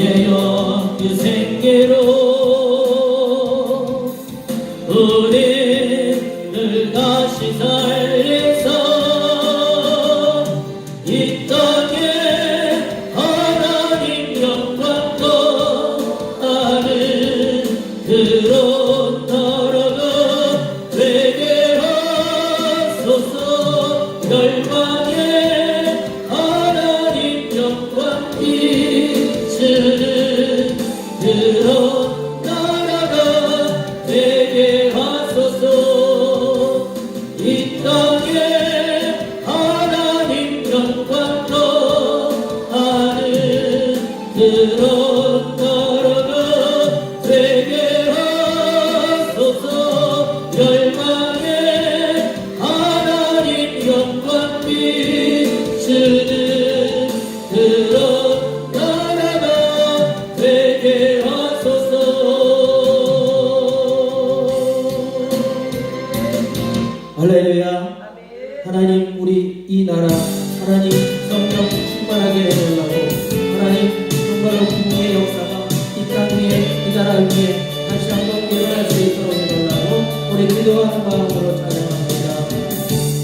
영계 생계로 우리를 다시 살려서 이 땅에 하나님 영광 더하는 그런 나라가 되게 하소서. 열방에 하나님 영광 비추는 그런 나라가 되게 하소서. 이 땅에 하나님 영광 더하는 그런 나라가 되게 하소서. 열방에 하나님 영광 비추는 그런 나라가 되게 하소서. 할렐루야. 하나님, 우리 이 나라 하나님 성령 충만하게 해달라고, 하나님 정말로 부흥의 역사가 이 땅 위에, 이 나라 위에 다시 한번 일어날 수 있도록 해달라고 우리 기도하는 마음으로 찬양합니다.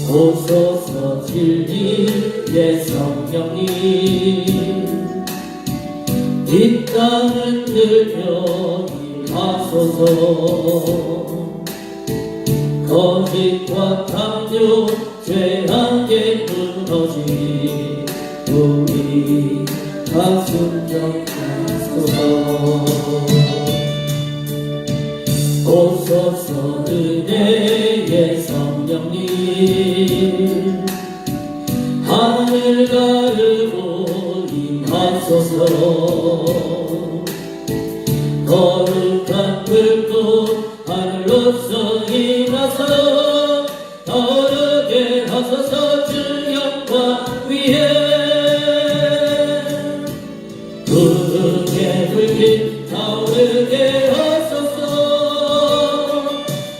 오소서 진리의 성령님, 이 땅을 들려 임하소서. 거짓과 탐욕 죄악에 무너진 우리 가슴 정하소서. 오소서 은혜의 성령님, 하늘 가르고 임하소서. 거룩한 불꽃 하늘로서 임하서 떠오르게 하소서. 주 영광 위에 부흥의 불빛 타오르게 하소서.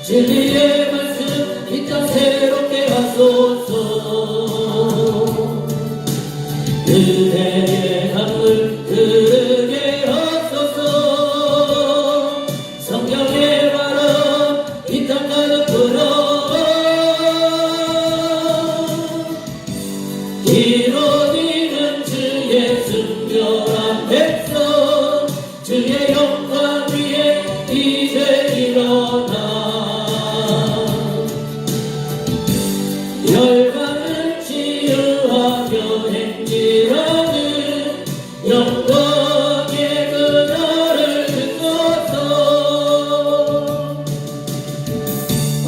진리의 말씀 이 땅 새롭게 하소서. 은혜의 강물 흐르게 하소서. 성령의 바람 이 땅 가득 불어와 이루어지는 주의 순결한 백성, 주의 영광 위에 이제 일어나 열방을 치유하며 행진하는 영광의 그날을 듣소서.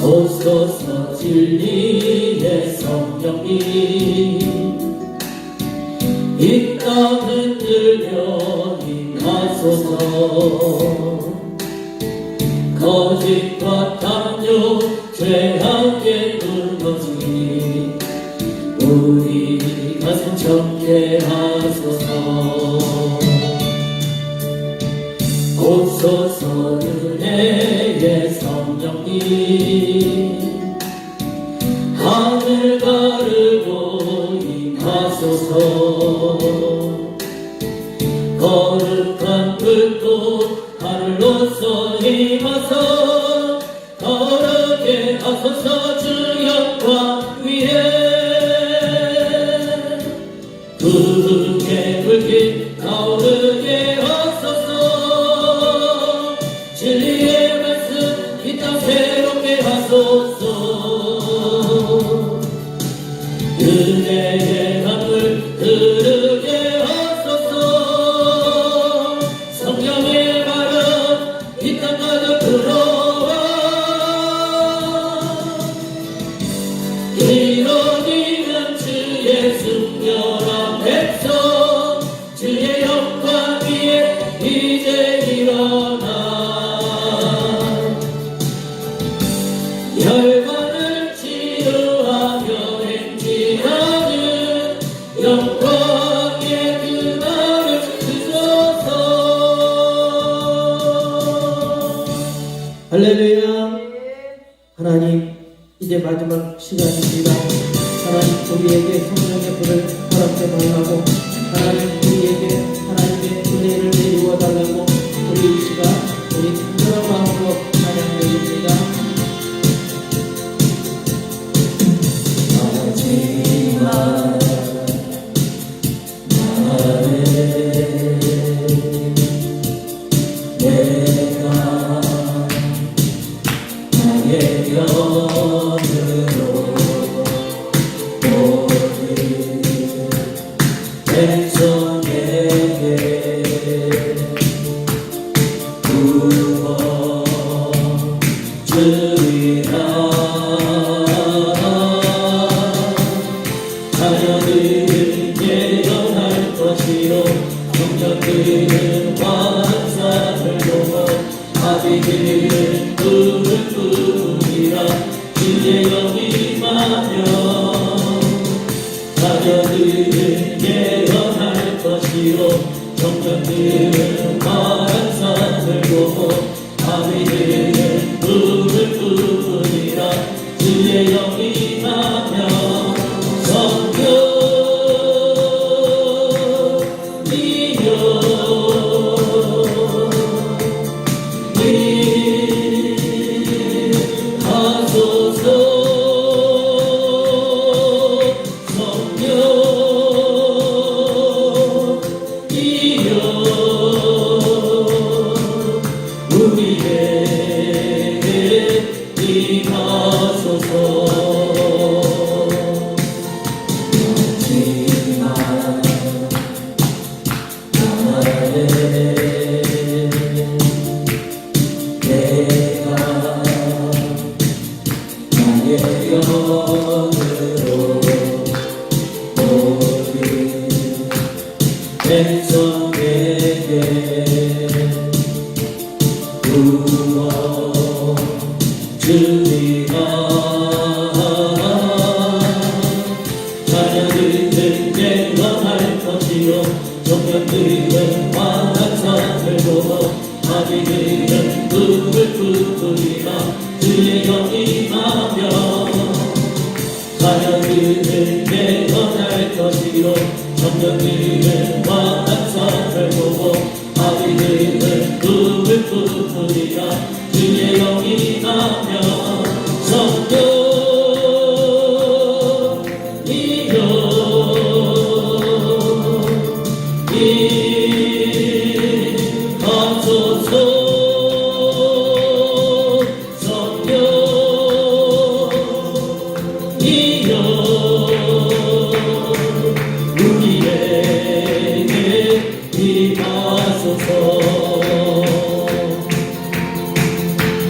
오소서 진리의 성령님, 이 땅 흔들려 임하소서. 거짓과 탐욕 죄악에 무너진 우리 가슴 청케 하소서. 오소서 은혜의 성령님, 하늘 가르고 임하소서. 거룩한 불꽃 하늘로서 임하서 거룩게 하소서. 주 영광 위에 부흥의 불빛 타오르게 하소서. 진리의 말씀 이 땅 새롭게 하소서. 은혜의 강물 흐르게 하소서. 성령의 바람 이 땅 가득 불어와 이루어지는 주의 순결한 백성, 주의 영광 위에 이제 일어나 열방을 치유하며 행진하는 영광의 그날을 주소서. 할렐루야. 하나님, 이제 마지막 시간입니다. 하나님, 우리에게 성령의 불을 허락해 달라고, 하나님, 우리에게 하나님의 은혜를 내리고 내가 나의 편으로 모든 백성에게 부어주리라. 자녀들은 예언할 것이요 청년들은 환상을 보고 아비들은 꿈을 꾸리라. 주의 영이 임하며 자녀들은 예언할 것이요 청년들은 환상을 보고 아비들은 꿈을 꾸리라. 주의 영이 임하며 백성에게 부어주리라. 자녀들은 예언할 것이요 청년들은 환상을 보고 아비들은 꿈을 꾸리라. 주의 영이 임하며 자녀들은 예언할 것이요 청년들은 환상을 보고 아비들은 꿈을 꾸리라. 주의 영이 임하며 성령이여 임하소서. 성령이여 우리에게 임하소서.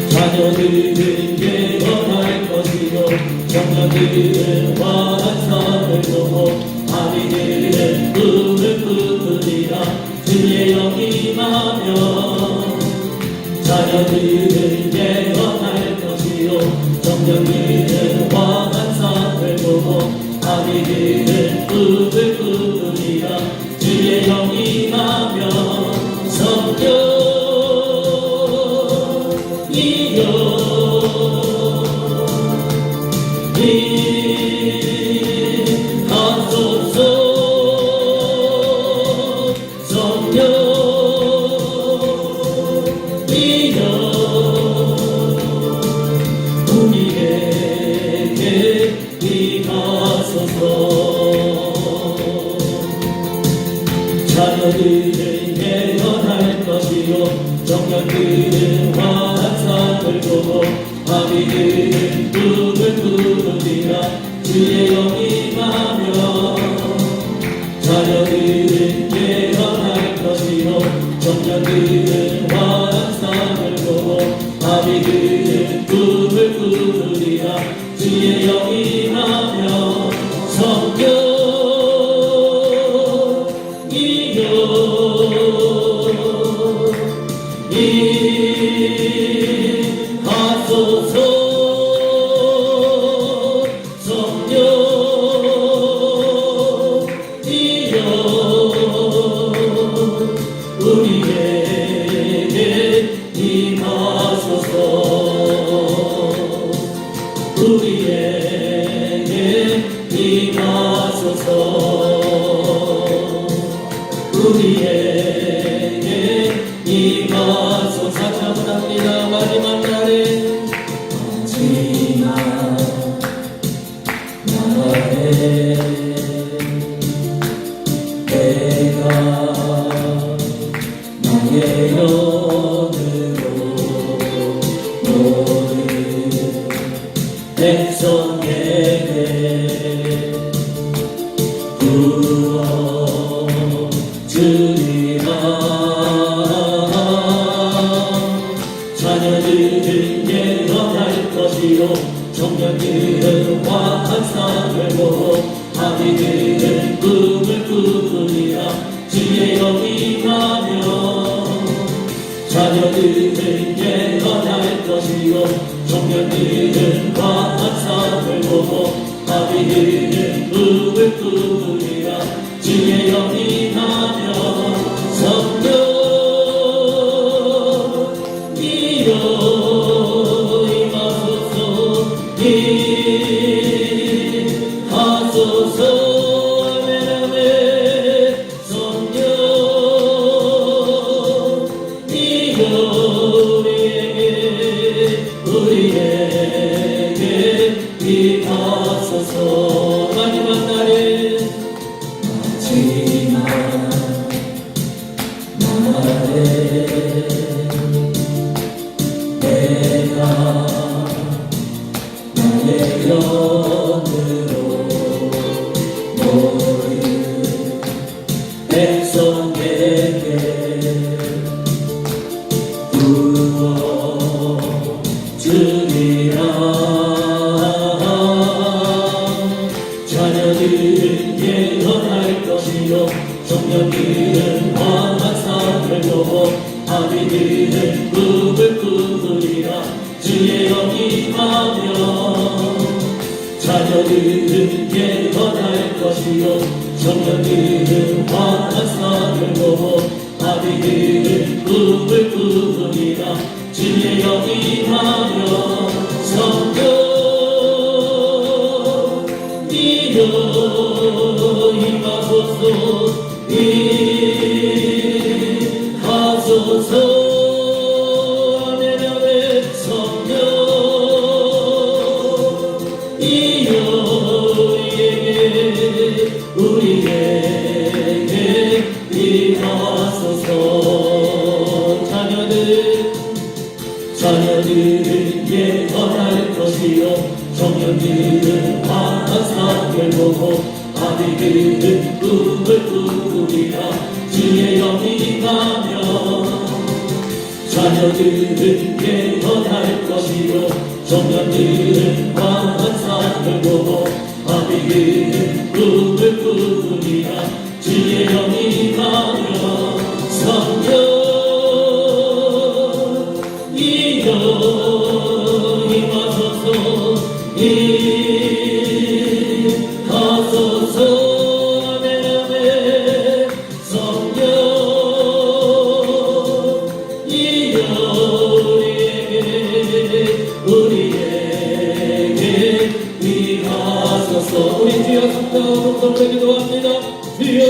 자녀들은 예언할 것이요 청년들은 환상을 보고 아비들은 꿈을 꾸리라. 주의 영이 임하며 자녀들은 예언할 것이요 청년들은 환상을 보고 아비들은 꿈을 꾸리라. 주의 영이 임하며 성령이여 임하소서. 성령이여 우리에게 임하소서. 자녀들은 예언할 것이요 청년들은 환상을 보고 아비들은 꿈을 꾸리라. 주의 영이 임하며 자녀들은 예언할 것이요 청년들은 환상을 보고 아비들은 꿈을 꾸리라. 주의 영이 임하며 성령이여 임하소서. 성령이여 우리에게 임하소서. 우리에게 임하소서. 우리에게 임하소서. 감사합니다. 마지막 날에 마지막 날에 내가 주리라. 자녀들은 예언할 것이요 청년들은 환상을 보고 아비들은 꿈을 꾸리라. 주의 영이 임하며 자녀들은 예언할 것이요 청년들은 환상을 보고 아비들은 꿈을 꾸리라. 주의 영이 임하며 성령 이여 임하소서 임하소서. 마지막 날에 내가 나의 영으로 모든 백성에게 부어주리라. 자녀들은 예언할 것이요 청년들은 환상을 보고 아비들은 꿈을 꾸리라. 주의 영이 임하며 자녀들은 예언할 것이요 청년들은 환상을 보고 아비들은 꿈을 꾸리라. 주의 영이 임하며 성령 임하소서 임하소서. 아멘. 성령 이여 우리에게 임하소서. 자녀들은 예언할 것이요 청년들은 환상을 보고 아비들은 꿈을 꾸리라. 주의 영이 임하며 자녀들은 예언할 것이요 청년들은 환상을 보고 아비들은 꿈을 꾸리라. 주의 영이 임하며 성령 이여 임하소서 임하소서. 아멘. 성령 이여 우리에게 임하소서. 우리 주여 성령으로 돌려 기도합니다. 주여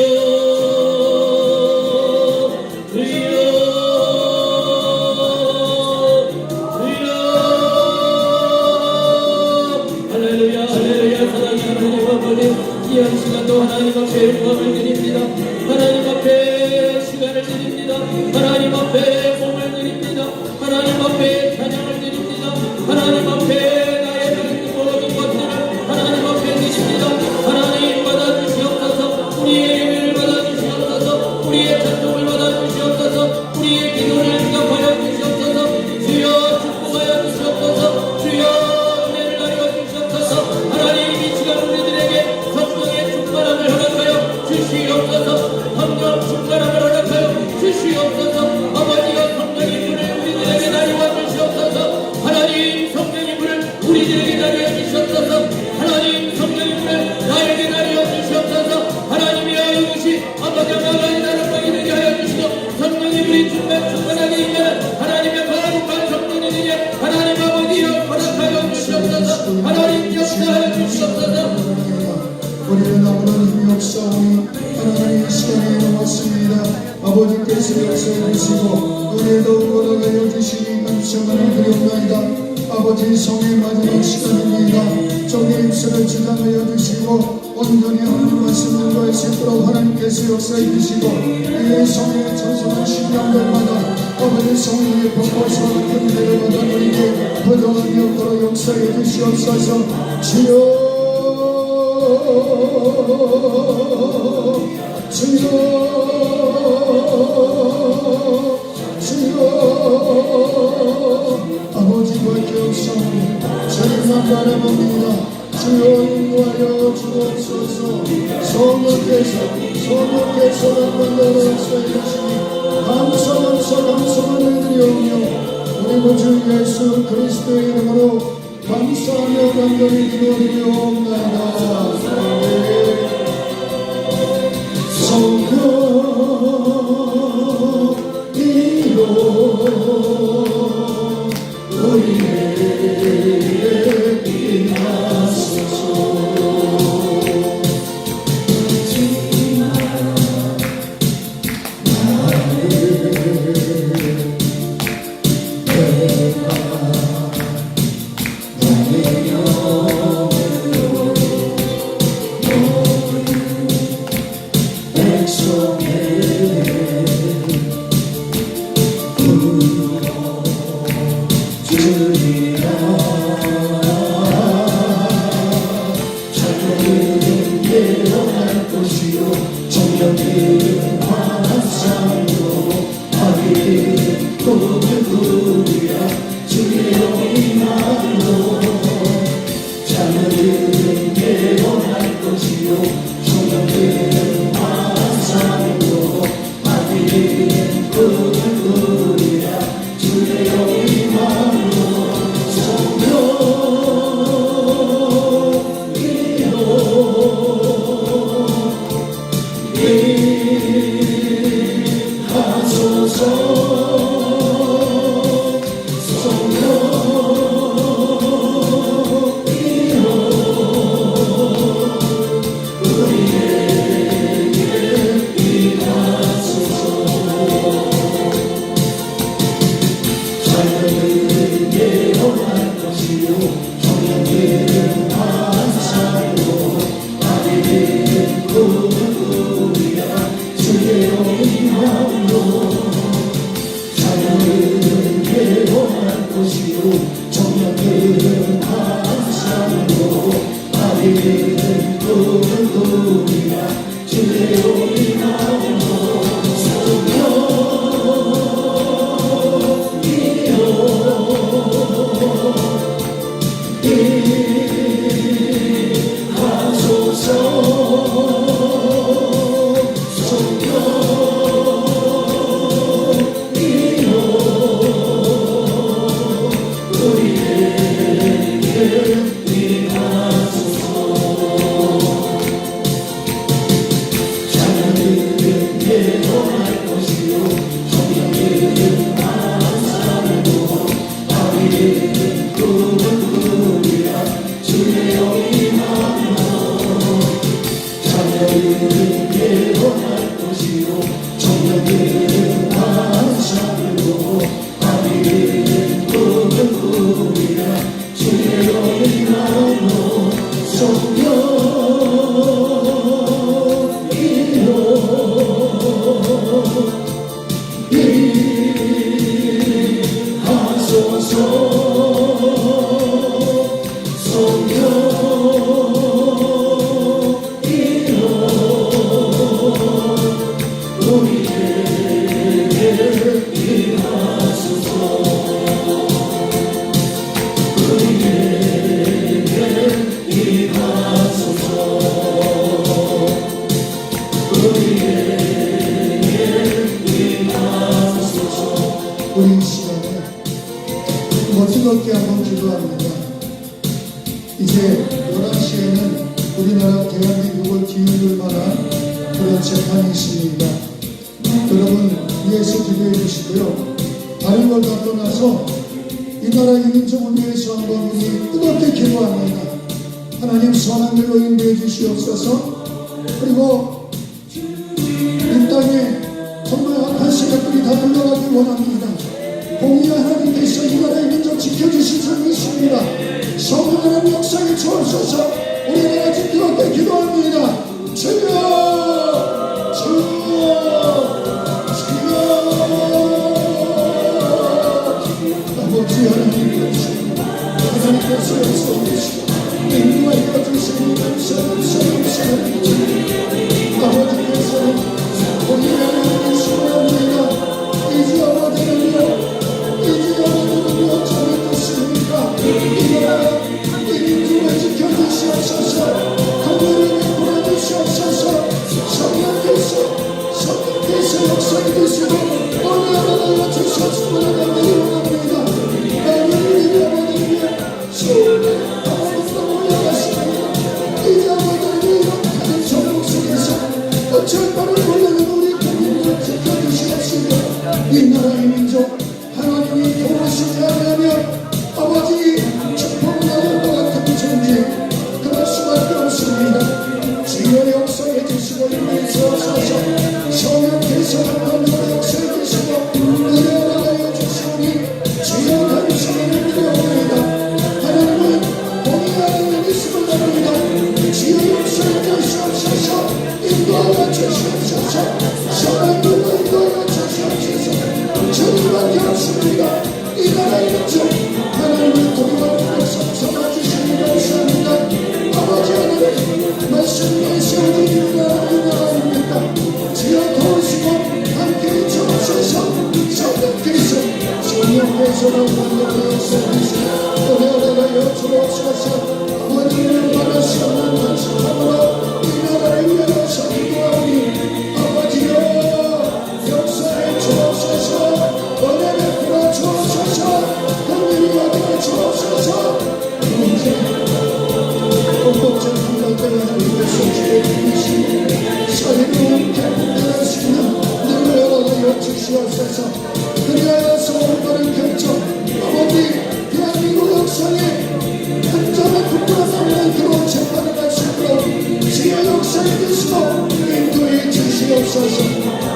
귀한 시간도 하나님 앞에 영광을 드립니다. 하나님 앞에 시간을 드립니다. 하나님 앞에 몸을 드립니다. 하나님 앞에 찬양을 드립니다. 하나님 앞에 나의 모든 것들을 하나님 앞에 드십니다. 하나님 받아주시옵소서. 우리의 예배를 받아주시옵소서. 우리의 찬송을 받아주시옵소서. 우리의 기도를 응답하여 주시옵소서. 주여 축복하여 주시옵소서. 주여 은혜를 나누어 주시옵소서. 하나님 이 시간 우리들에게 성령의 충만함을 허락하여 주시옵소서. 성령 충만함을 허락하여 주시옵소서. 아버지여 성령의 불을 우리들에게 나누어 주시옵소서. 하나님 성령의 불을 우리들에게 나누어 주시옵소서. 하나님 성령의 불을 나에게 나누어 주시옵소서. 하나님이여 이것이 아버지 하나님 나를 보게 되게 하여 주시고 성령의 불이 충만하게 임하는 하나님의 거룩한 성령의 되게 하나님 아버지여 허락하여 주시옵소서. 하나님 역사하여 주시옵소서. 우리는 아무런 힘이 없사오니 하나님의 시간에 왔습니다. 아버지께서 역사해 주시고 은혜도 얻어가여 주시니 감사하는 드리옵나이다. 아버지 성의 마지막 시간입니다. 종의 입술을 지장하여 주시고 온전히 하나님 말씀을 할 수 있도록 하나님께서 역사해 주시고 이 성의 전성한 신령들마다 아버지 성령의 법보서 같은 은혜를 받아 우리에게 부정함이 없도록 역사해 주시옵소서. 주여 주여 바라봅니다. 주여 인도하여 주옵소서. 성령께서 한번 더 역사해 주시니 감사를 드리오며 우리 구주 예수 그리스도의 이름으로 감사하며 간절히 기도드리옵나이다. 성령이로 우리에게 임하소서. 우리 이 시간에 즐겁게 한번 기도합니다. 이제 11시에는 우리나라 대한민국을 뒤흔들 만한 그런 재판이 있습니다. 여러분 위해서 기도해 주시고요. 다른 걸 다 떠나서 이 나라 이민족을 위해서 한번 우리 뜨겁게 기도합니다. 하나님 선한 길로 인도해 주시옵소서. 그리고 이 땅에 정말 악한 생각들이 다 물러가길 원합니다. 공의의 하나님께서 이 나라의 민족 지켜주실 줄 믿습니다. 성령의 역사에 주옵소서. 우리나라 뜨겁게 기도합니다. 주여 아버지 하나님께서 역사하시고 인도하여 주시니 감사합니다. 아버지께서 우리 하나님을 신뢰합니다. 이제 아버지를 역사해 주시고 오늘 하나님과 주시옵소서 기도합니다. 나를 아버지의 시온의 아버지로 올라가시며 이제 아버지를 이렇게 전국 속에서 어쩔 바를 몰라는 우리 국민을 지켜주시옵시고 이 나라의 민족 하나님이 도우시지 않으면 아버지 축복나는 것 같은 존재 그럴 수밖에 없습니다. 주여 역사해 주시고 인내해 주옵소서. 성령 개성한 분으로 역사해 주시고 은혜 하여 주시오니 주여 감사를 드려옵니다. 하나님은 공의하는 믿음을 나눕니다. 주여 역사해 주시옵소서. 인도하여 주시옵소서. 성령님을 인도하여 주시옵소서. 주님밖에 없습니다. 이 나라의 민족 하나님을 도움을 삼아주시니 감사합니다. 아버지 하나님 말씀에 세워드립니다. 이 나라입니까 주여 도우시고 함께 주옵소서. 성령께서 성령께서는 만나고 역사하시고 은혜하여 주옵소서. 아버지는 말할 수 없는 말씀으로 이 나라를 위하여 기도하오니 아버지여 역사해 주옵소서. 은혜를 베풀어 주옵소서. 긍휼히 여겨 주옵소서. 공복전 한가운데 하나님께서 주의 주시니 사리로 개봉하시는 눈을 열어가여 주시옵소서. 그리하여서 올바른 결정 아버지 대한민국 역사에 한점의 국가 상황 그런 재판을 할 수 있도록 주의 역사에 주시고 인도해 주시옵소서.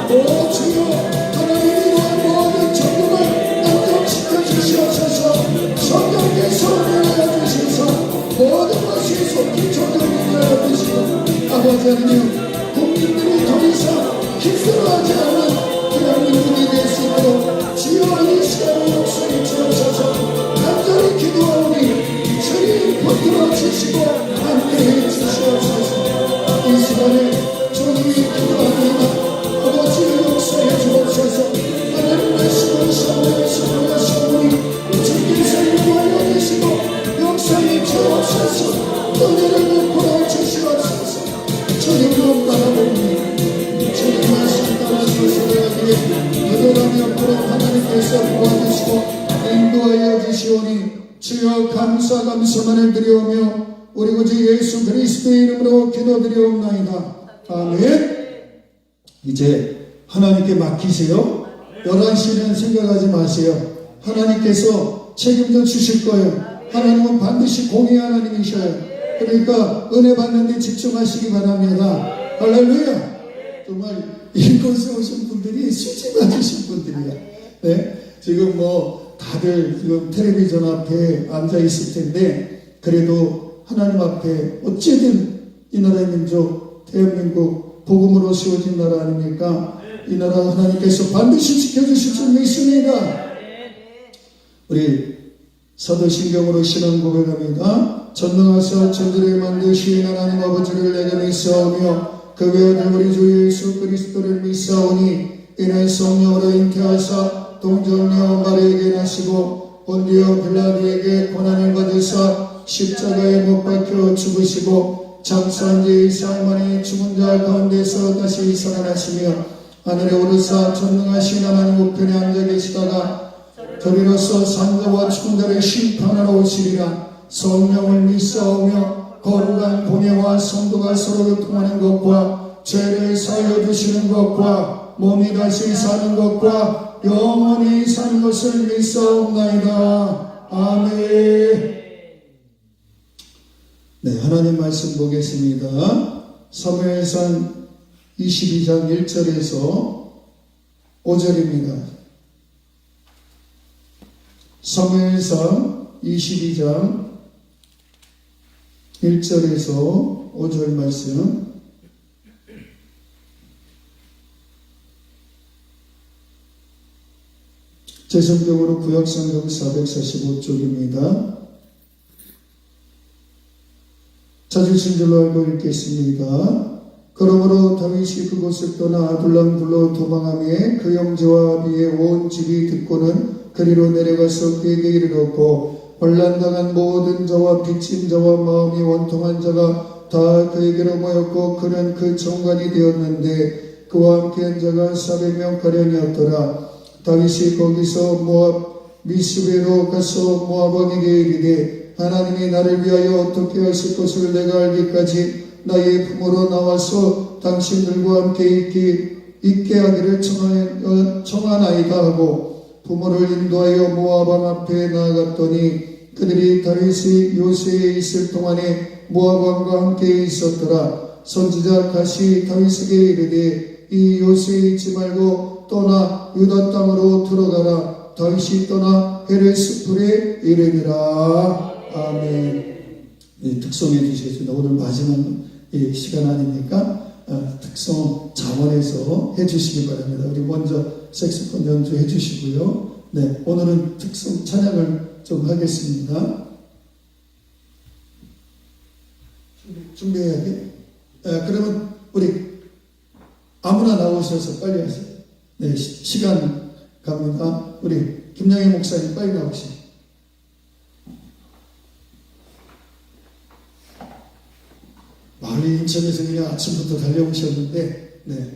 오 주여 하나님이 모든 정국을 안정시켜 주시옵소서. 성령께서 은혜하여 주셔서 모든 것이 속히 정정하여 주시고 아버지 하나님 국민들이 더 이상 힘들어하지 않는 대한민국이 될 수 있도록 주여 이 시간에 역사해 주옵소서. 간절히 기도하오니 주님 붙들어 주시고 함께해 주시옵소서. 이 시간에 주님이 기도합니다. 아버지의 역사해 주옵소서. 하나님 말씀을 성령에서 보내시오니 주께서 인도하여 주시고 역사해 주옵소서. 은혜를 베풀어 주시옵소서. 주님을 바라보니 주님 말씀 따라 주시기에 기도하며 앞으로 하나님께서 도와주시고 인도하여 주시오니 주여 감사만을 드리오며 우리 구주 예수 그리스도의 이름으로 기도드리옵나이다. 아멘. 이제 하나님께 맡기세요. 11시는 생각하지 마세요. 하나님께서 책임져 주실 거예요. 하나님은 반드시 공의 하나님이셔요. 그러니까 은혜 받는 데 집중하시기 바랍니다. 할렐루야. 정말 이곳에 오신 분들이 수지 맞으신 분들이야. 네? 지금 다들 지금 텔레비전 앞에 앉아 있을 텐데 그래도 하나님 앞에 어쨌든 이 나라의 민족 대한민국 복음으로 세워진 나라 아닙니까? 이 나라 하나님께서 반드시 지켜주실 줄 믿습니다. 우리 사도신경으로 신앙 고백합니다. 전능하사 천들을 만드신 하나님 아버지를 내게 믿사오며 그 외아들 우리 주 예수 그리스도를 믿사오니 이는 성령으로 잉태하사 동정녀 마리에게 나시고 본디오 빌라도에게 고난을 받으사 십자가에 못 박혀 죽으시고 장사한 지 사흘만에 죽은 자 가운데서 다시 살아나시며 하늘에 오르사 전능하신 하나님 우편에 앉아 계시다가 저리로서 산자와 충자를 심판하러 오시리라. 성령을 믿사오며 거룩한 공예와 성도가 서로 교통하는 것과 죄를 사하여 주시는 것과 몸이 다시 사는 것과 영원히 사는 것을 믿사옵나이다. 아멘. 네, 하나님 말씀 보겠습니다. 사무엘상 22장 1절에서 5절입니다. 사무엘상 22장 1절에서 5절 말씀. 제 성경으로 구약성경 445쪽입니다. 찾으신 줄로 알고 읽겠습니다. 그러므로 다윗이 그곳을 떠나 아둘람 굴로 도망하며 그 형제와 아비의 온 집이 듣고는 그리로 내려가서 그에게 이르렀고 혼란당한 모든 자와 빚진 자와 마음이 원통한 자가 다 그에게로 모였고 그는 그 정관이 되었는데 그와 함께한 자가 400명 가량이었더라. 다윗이 거기서 모압 미스베로 가서 모압 왕에게 이르되 하나님이 나를 위하여 어떻게 하실 것을 내가 알기까지 나의 품으로 나와서 당신들과 함께 있게 하기를 청하나이다 하고 부모를 인도하여 모압 왕 앞에 나아갔더니 그들이 다윗이 요새에 있을 동안에 모압 왕과 함께 있었더라. 선지자 갓이 다윗에게 이르되 이 요새에 있지 말고 떠나 유다 땅으로 들어가라. 다윗이 떠나 헤레스풀에 이르니라. 아멘. 특송해 주시겠습니다. 오늘 마지막 시간 아닙니까? 특송 자원해서 해주시기 바랍니다. 우리 먼저 색소폰 연주해 주시고요. 네, 오늘은 특송 찬양을 좀 하겠습니다. 준비해야 돼? 그러면 우리 아무나 나오셔서 빨리 하세요. 네, 시간 갑니다. 우리 김영애 목사님 빨리 나오시죠. 멀리 인천에서 그냥 아침부터 달려오셨는데, 네.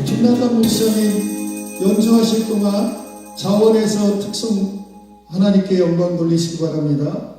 김남관 목사님 기도하실 동안 자원에서 특성 하나님께 영광 돌리시기 바랍니다.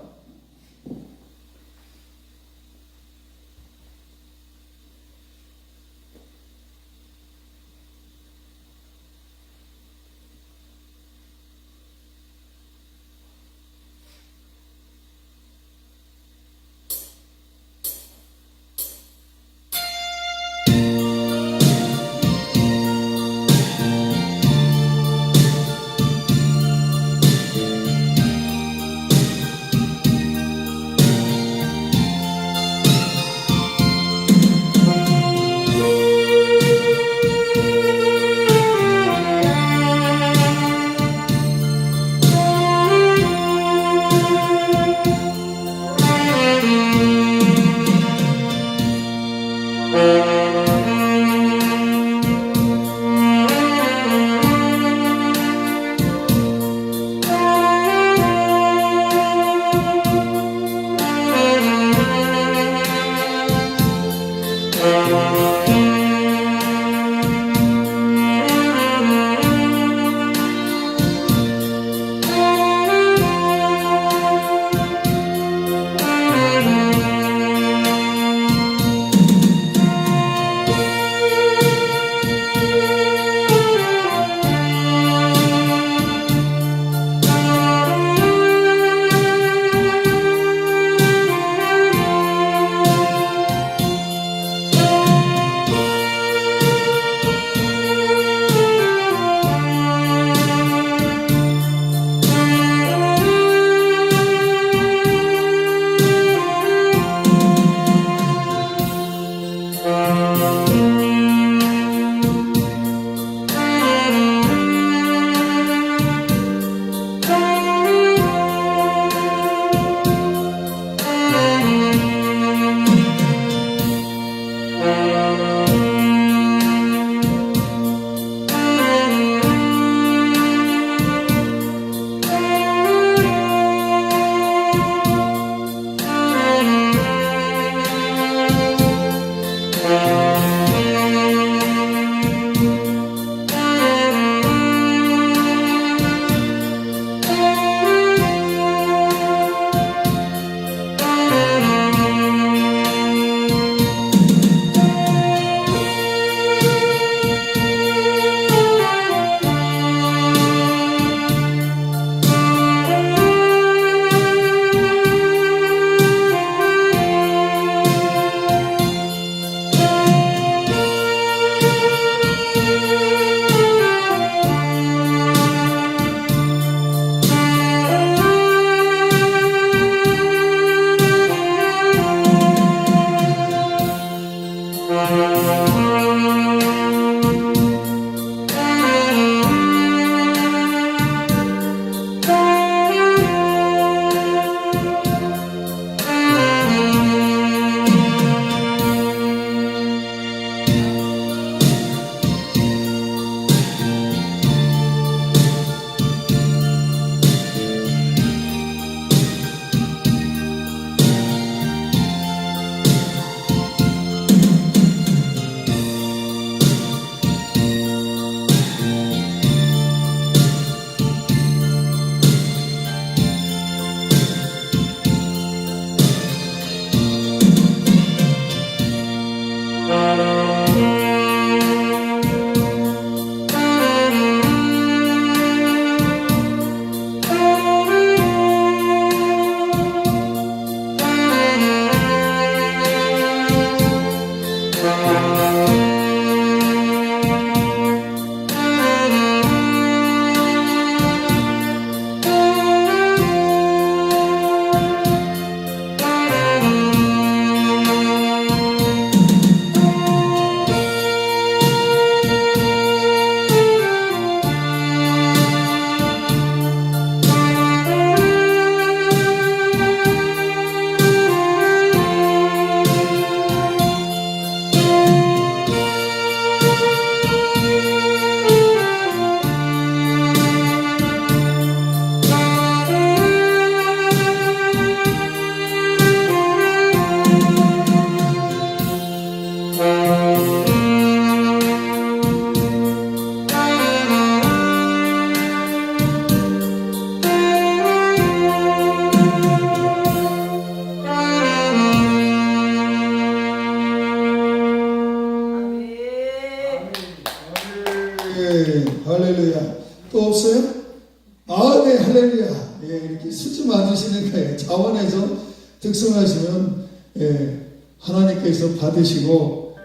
아, 네, 할렐루야. 예, 이렇게 수지 맞으시는 거예요. 자원에서 득성하시면, 예, 하나님께서 받으시고,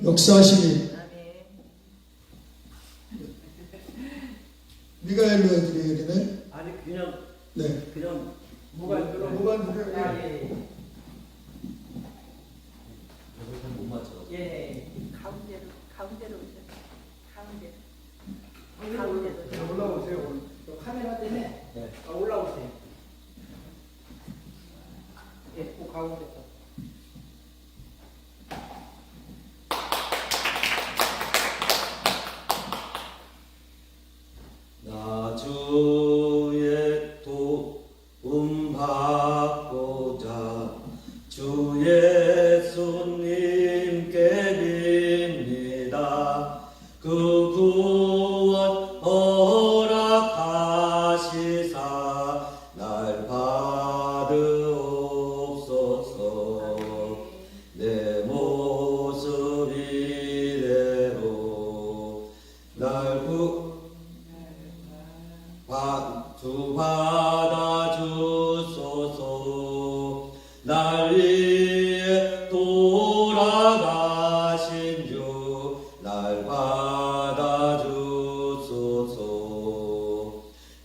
역사하시니, 미가엘로 해드려야 되네? 아니 그냥 네. 그냥 무관으로 무관으로, 예. 못 맞춰. 예. 가운데로 오세요. 가운데로. 올라오세요. 카메라 때문에 네. 올라오세요. 예, 꼭 가운데서. 나 주의 도움 받고자 주 예수님께 빕니다. 그 구원 허락하시사 날 받으옵소서. 내 모습 이대로 날 주 받아주소서. 날 위해 돌아가신 주 날 받아주소서.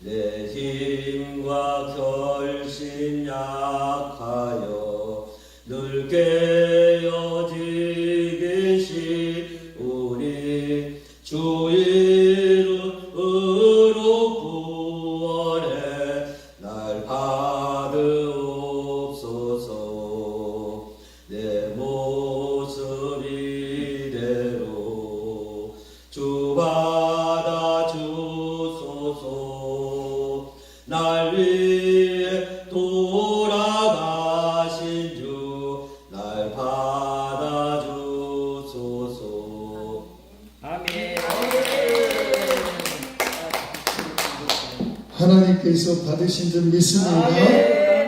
내 힘과 결심 약하여 늘 깨어지기 쉬우니 주 이름으로 구원해 날 받으옵소서. 내 모습 이대로 주 받아주소서. 날 위해 돌아가신 주 날 받아주소서. 아멘. 하나님께서 받으신 줄 믿습니다. 아멘.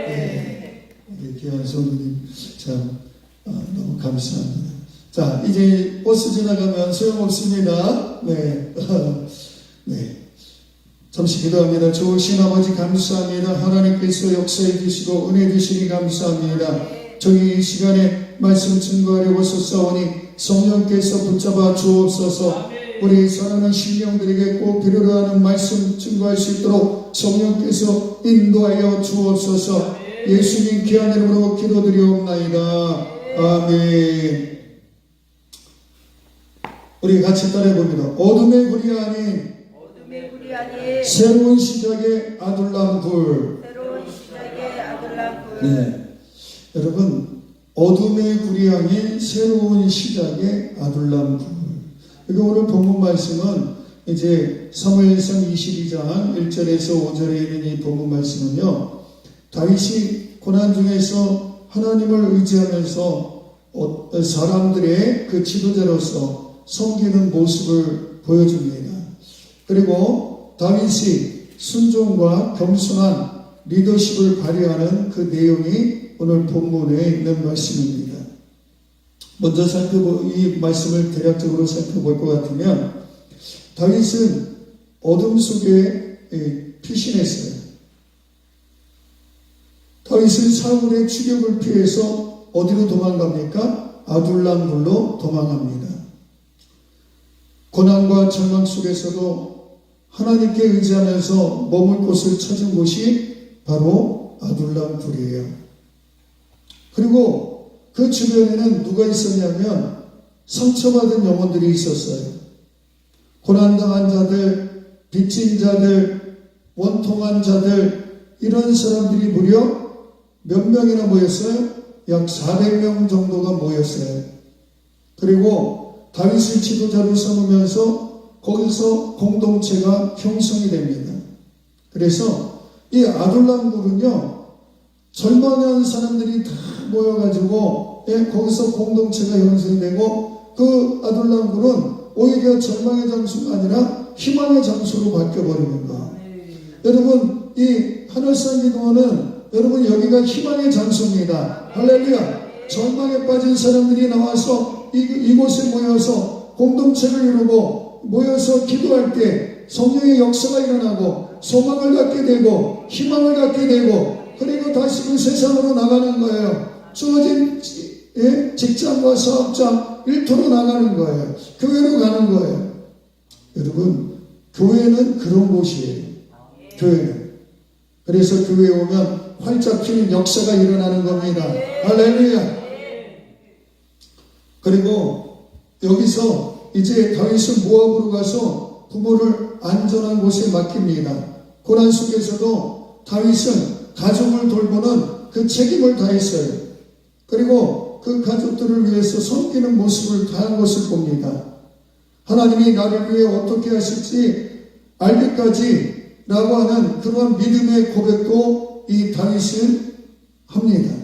네. 우리 귀한 성도님, 참, 너무 감사합니다. 자, 이제 버스 지나가면 소용없습니다. 네. 네. 잠시 기도합니다. 좋으신 아버지 감사합니다. 하나님께서 역사해 주시고 은혜 주시니 감사합니다. 저희 이 시간에 말씀 증거하려고 섰사오니 성령께서 붙잡아 주옵소서. 우리 사랑하는 신령들에게 꼭 필요로 하는 말씀 증거할 수 있도록 성령께서 인도하여 주옵소서. 예수님 귀한 이름으로 기도드리옵나이다. 아멘. 우리 같이 따라해봅니다. 어둠의 불이 아닌 새로운 시작의 아둘람 불. 네. 여러분, 어둠의 불이 아닌 새로운 시작의 아둘람 불. 여기 오늘 본문 말씀은 이제 사무엘상 22장 1절에서 5절에 있는 이 본문 말씀은요, 다윗이 고난 중에서 하나님을 의지하면서 사람들의 그 지도자로서 섬기는 모습을 보여줍니다. 그리고 다윗이 순종과 겸손한 리더십을 발휘하는 그 내용이 오늘 본문에 있는 말씀입니다. 먼저 이 말씀을 대략적으로 살펴볼 것 같으면, 다윗은 어둠 속에 피신했어요. 다윗은 사울의 추격을 피해서 어디로 도망갑니까? 아둘람 굴로 도망갑니다. 고난과 절망 속에서도 하나님께 의지하면서 머물 곳을 찾은 곳이 바로 아둘람 굴이에요. 그리고 그 주변에는 누가 있었냐면 상처받은 영혼들이 있었어요. 고난당한 자들, 빚진 자들, 원통한 자들, 이런 사람들이 무려 몇 명이나 모였어요? 약 400명 정도가 모였어요. 그리고 다윗을 지도자로 삼으면서 거기서 공동체가 형성이 됩니다. 그래서 이 아둘람 굴은요, 절망한 사람들이 다 모여가지고 거기서 공동체가 형성되고, 그 아둘람 굴은 오히려 절망의 장소가 아니라 희망의 장소로 바뀌어버리는 거예요. 여러분, 이 하늘산 기도원은 여러분 여기가 희망의 장소입니다. 할렐루야. 절망에 빠진 사람들이 나와서 이곳에 모여서 공동체를 이루고 모여서 기도할 때 성령의 역사가 일어나고 소망을 갖게 되고 희망을 갖게 되고 그리고 다시 그 세상으로 나가는 거예요. 주어진 직장과 사업장 일터로 나가는 거예요. 교회로 가는 거예요. 여러분, 교회는 그런 곳이에요. 교회는. 그래서 교회에 오면 활짝 피는 역사가 일어나는 겁니다. 할렐루야. 그리고 여기서 이제 다윗은 모압으로 가서 부모를 안전한 곳에 맡깁니다. 고난 속에서도 다윗은 가족을 돌보는 그 책임을 다했어요. 그리고 그 가족들을 위해서 섬기는 모습을 다한 것을 봅니다. 하나님이 나를 위해 어떻게 하실지 알기까지 라고 하는 그런 믿음의 고백도 이 다윗은 합니다.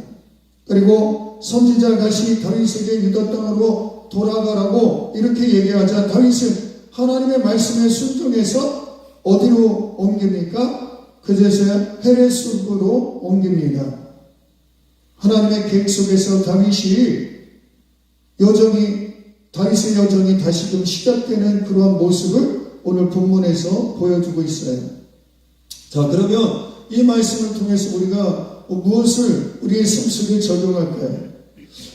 그리고 선지자 갓이 다윗에게 유다 땅으로 돌아가라고 이렇게 얘기하자 다윗은 하나님의 말씀에 순종해서 어디로 옮깁니까? 그제서야 헤레스으로 옮깁니다. 하나님의 계획 속에서 다윗의 여정이 다시금 시작되는 그러한 모습을 오늘 본문에서 보여주고 있어요. 자, 그러면 이 말씀을 통해서 우리가 무엇을 우리의 삶 속에 적용할까요?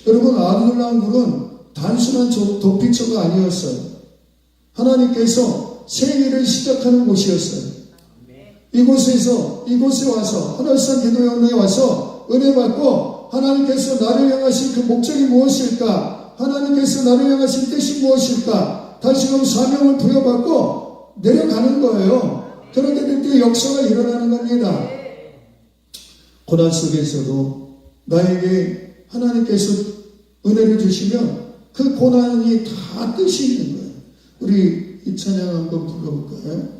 여러분, 아둘람 굴은 단순한 도피처가 아니었어요. 하나님께서 새 일을 시작하는 곳이었어요. 이곳에 와서 하늘산 기도원에 와서 은혜 받고 하나님께서 나를 향하신 그 목적이 무엇일까? 하나님께서 나를 향하신 뜻이 무엇일까? 다시금 사명을 부여받고 내려가는 거예요. 그런데 그때 역사가 일어나는 겁니다. 고난 속에서도 나에게 하나님께서 은혜를 주시면 그 고난이 다 뜻이 있는 거예요. 우리 이 찬양 한번 불러볼까요?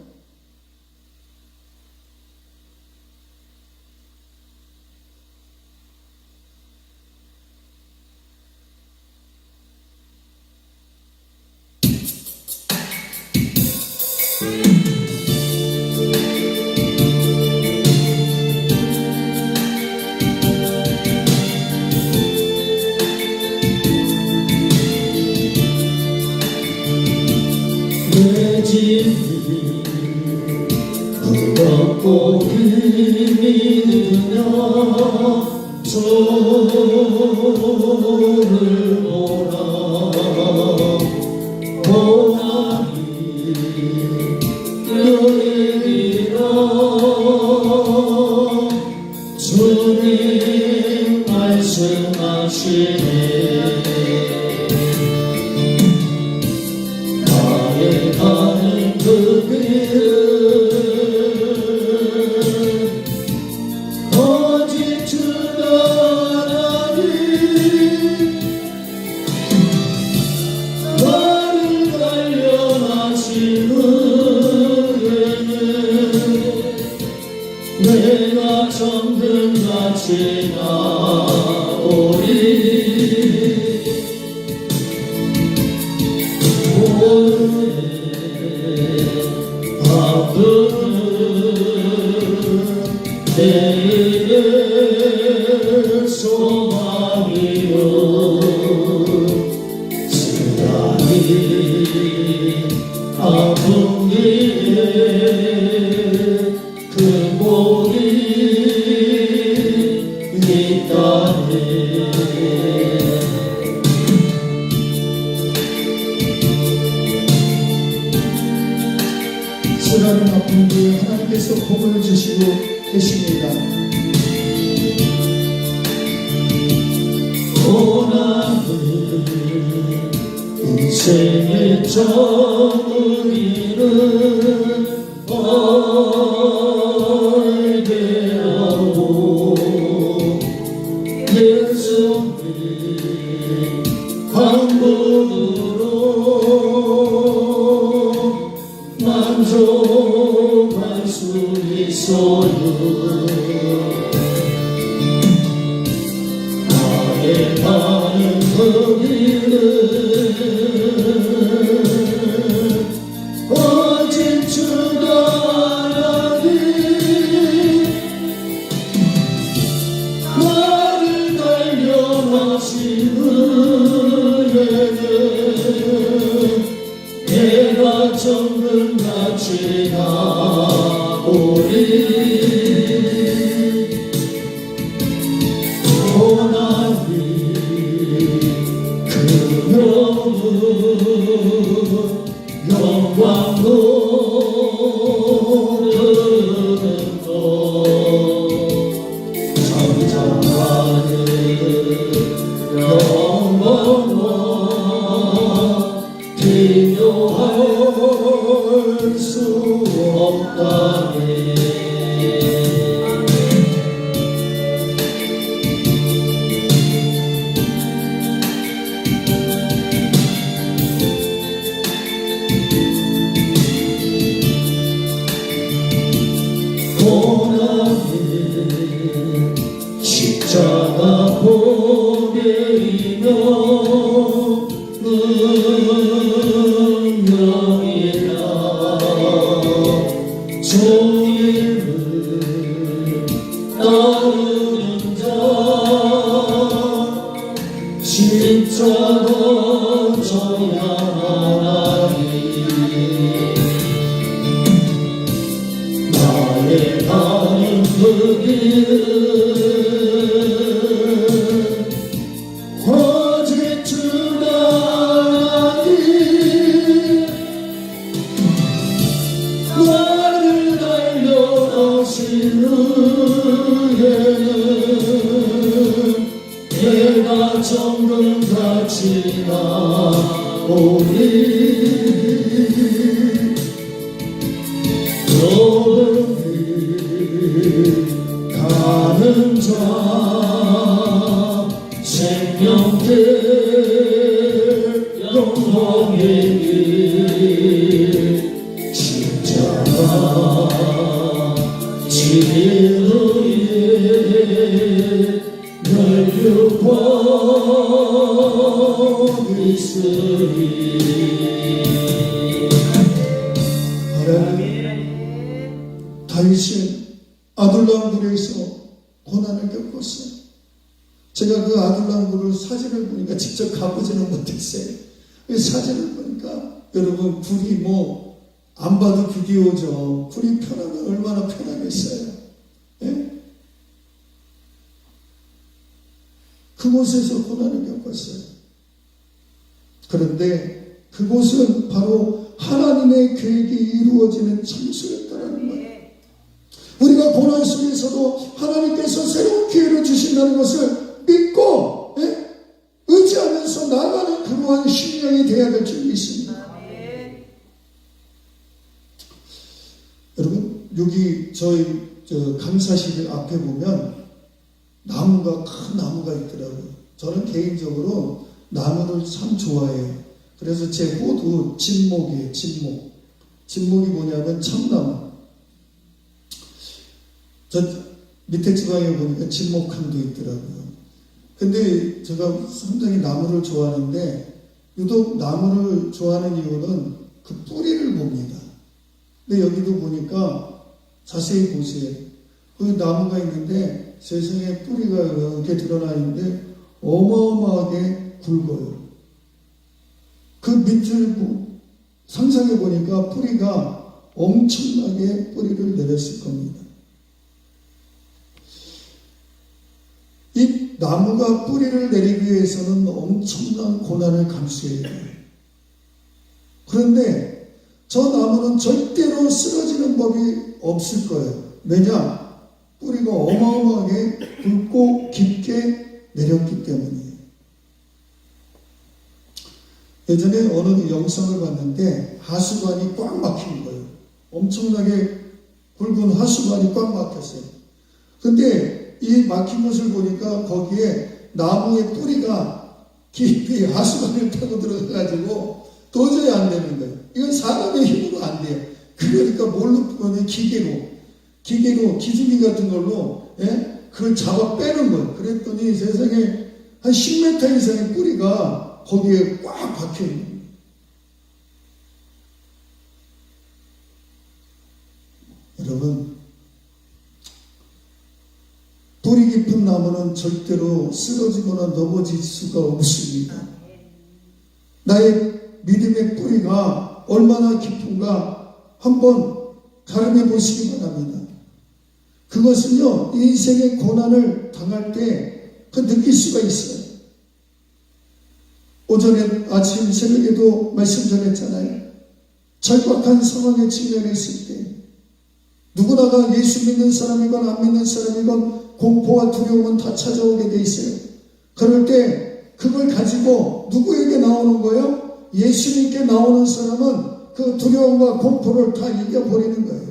내 집이 부럽고 힘이 드며 손을 보라 고난이 여기라 주님 말씀하시네 가는 그 길은 거짓 주가라니 나를 단련하신 은혜는 내가 정금같이 나오리 내일의 소망이여 쓰라리 아픈 길에 근본이 있다네 쓰라린 아픈 길에 하나님께서 복을 주시고 계십니다. 고난은 인생의 정의는 알게 하고 예수님 방문으로 만족할 수 있어요. 나의 가는 그 길은 거짓 주가라니 나를 단련하신 은혜는 내가 정금같이 고난은 십자가 보배이며 능력이라 종일을 따르는 자 십자가 져야 하나니 나의 가는 그길 화제 주나니 나를 달려오시는 해가 정금같이 나오니 너는 가는 자 생명의 영광의 길 십자가 진리의 멸류관 있으리. 다윗은 아둘람굴에서 고난을 겪었어요. 제가 그 아둘람굴을 사진을 보니까 직접 가보지는 못했어요. 사진을 보니까 여러분 불이 안 봐도 비디오죠. 불이 편하면 얼마나 편하겠어요. 예? 그곳에서 고난을 겪었어요. 그런데 그곳은 바로 하나님의 계획이 이루어지는 장소였다는 거예요. 우리가 고난 속에서도 하나님께서 새로운 기회를 주신다는 것을 믿고 의지하면서 나아가는 그러한 심령이 되어야 될 줄 믿습니다. 여러분 여기 저희 감사실 앞에 보면 나무가 큰 나무가 있더라고요. 저는 개인적으로 나무를 참 좋아해요. 그래서 제 호도 진목이에요. 진목이 뭐냐면 참나무. 저 밑에 지방에 보니까 진목함도 있더라고요. 근데 제가 상당히 나무를 좋아하는데 유독 나무를 좋아하는 이유는 그 뿌리를 봅니다. 근데 여기도 보니까 자세히 보세요. 그 나무가 있는데 세상에 뿌리가 이렇게 드러나 있는데 어마어마하게 굵어요. 그 밑을 상상해 보니까 뿌리가 엄청나게 뿌리를 내렸을 겁니다. 이 나무가 뿌리를 내리기 위해서는 엄청난 고난을 감수해야 돼요. 그런데 저 나무는 절대로 쓰러지는 법이 없을 거예요. 왜냐? 뿌리가 어마어마하게 굵고 깊게 내렸기 때문이에요. 예전에 어느 영상을 봤는데 하수관이 꽉 막힌 거예요. 엄청나게 굵은 하수관이 꽉 막혔어요. 근데 이 막힌 것을 보니까 거기에 나무의 뿌리가 깊이 하수관을 타고 들어가가지고 도저히 안 되는 거예요. 이건 사람의 힘으로 안 돼요. 그러니까 뭘로 뿌리면 기계로 기중기 같은 걸로 그걸 잡아 빼는 거예요. 그랬더니 세상에 한 10m 이상의 뿌리가 거기에 꽉 박혀 있는 거예요. 여러분, 뿌리 깊은 나무는 절대로 쓰러지거나 넘어질 수가 없습니다. 나의 믿음의 뿌리가 얼마나 깊은가 한번 가늠해 보시기 바랍니다. 그것은요, 인생의 고난을 당할 때 그 느낄 수가 있어요. 오전에 아침 새벽에도 말씀 전했잖아요. 절박한 상황에 직면했을 때 누구나가 예수 믿는 사람이건 안 믿는 사람이건 공포와 두려움은 다 찾아오게 돼 있어요. 그럴 때 그걸 가지고 누구에게 나오는 거예요? 예수님께 나오는 사람은 그 두려움과 공포를 다 이겨버리는 거예요.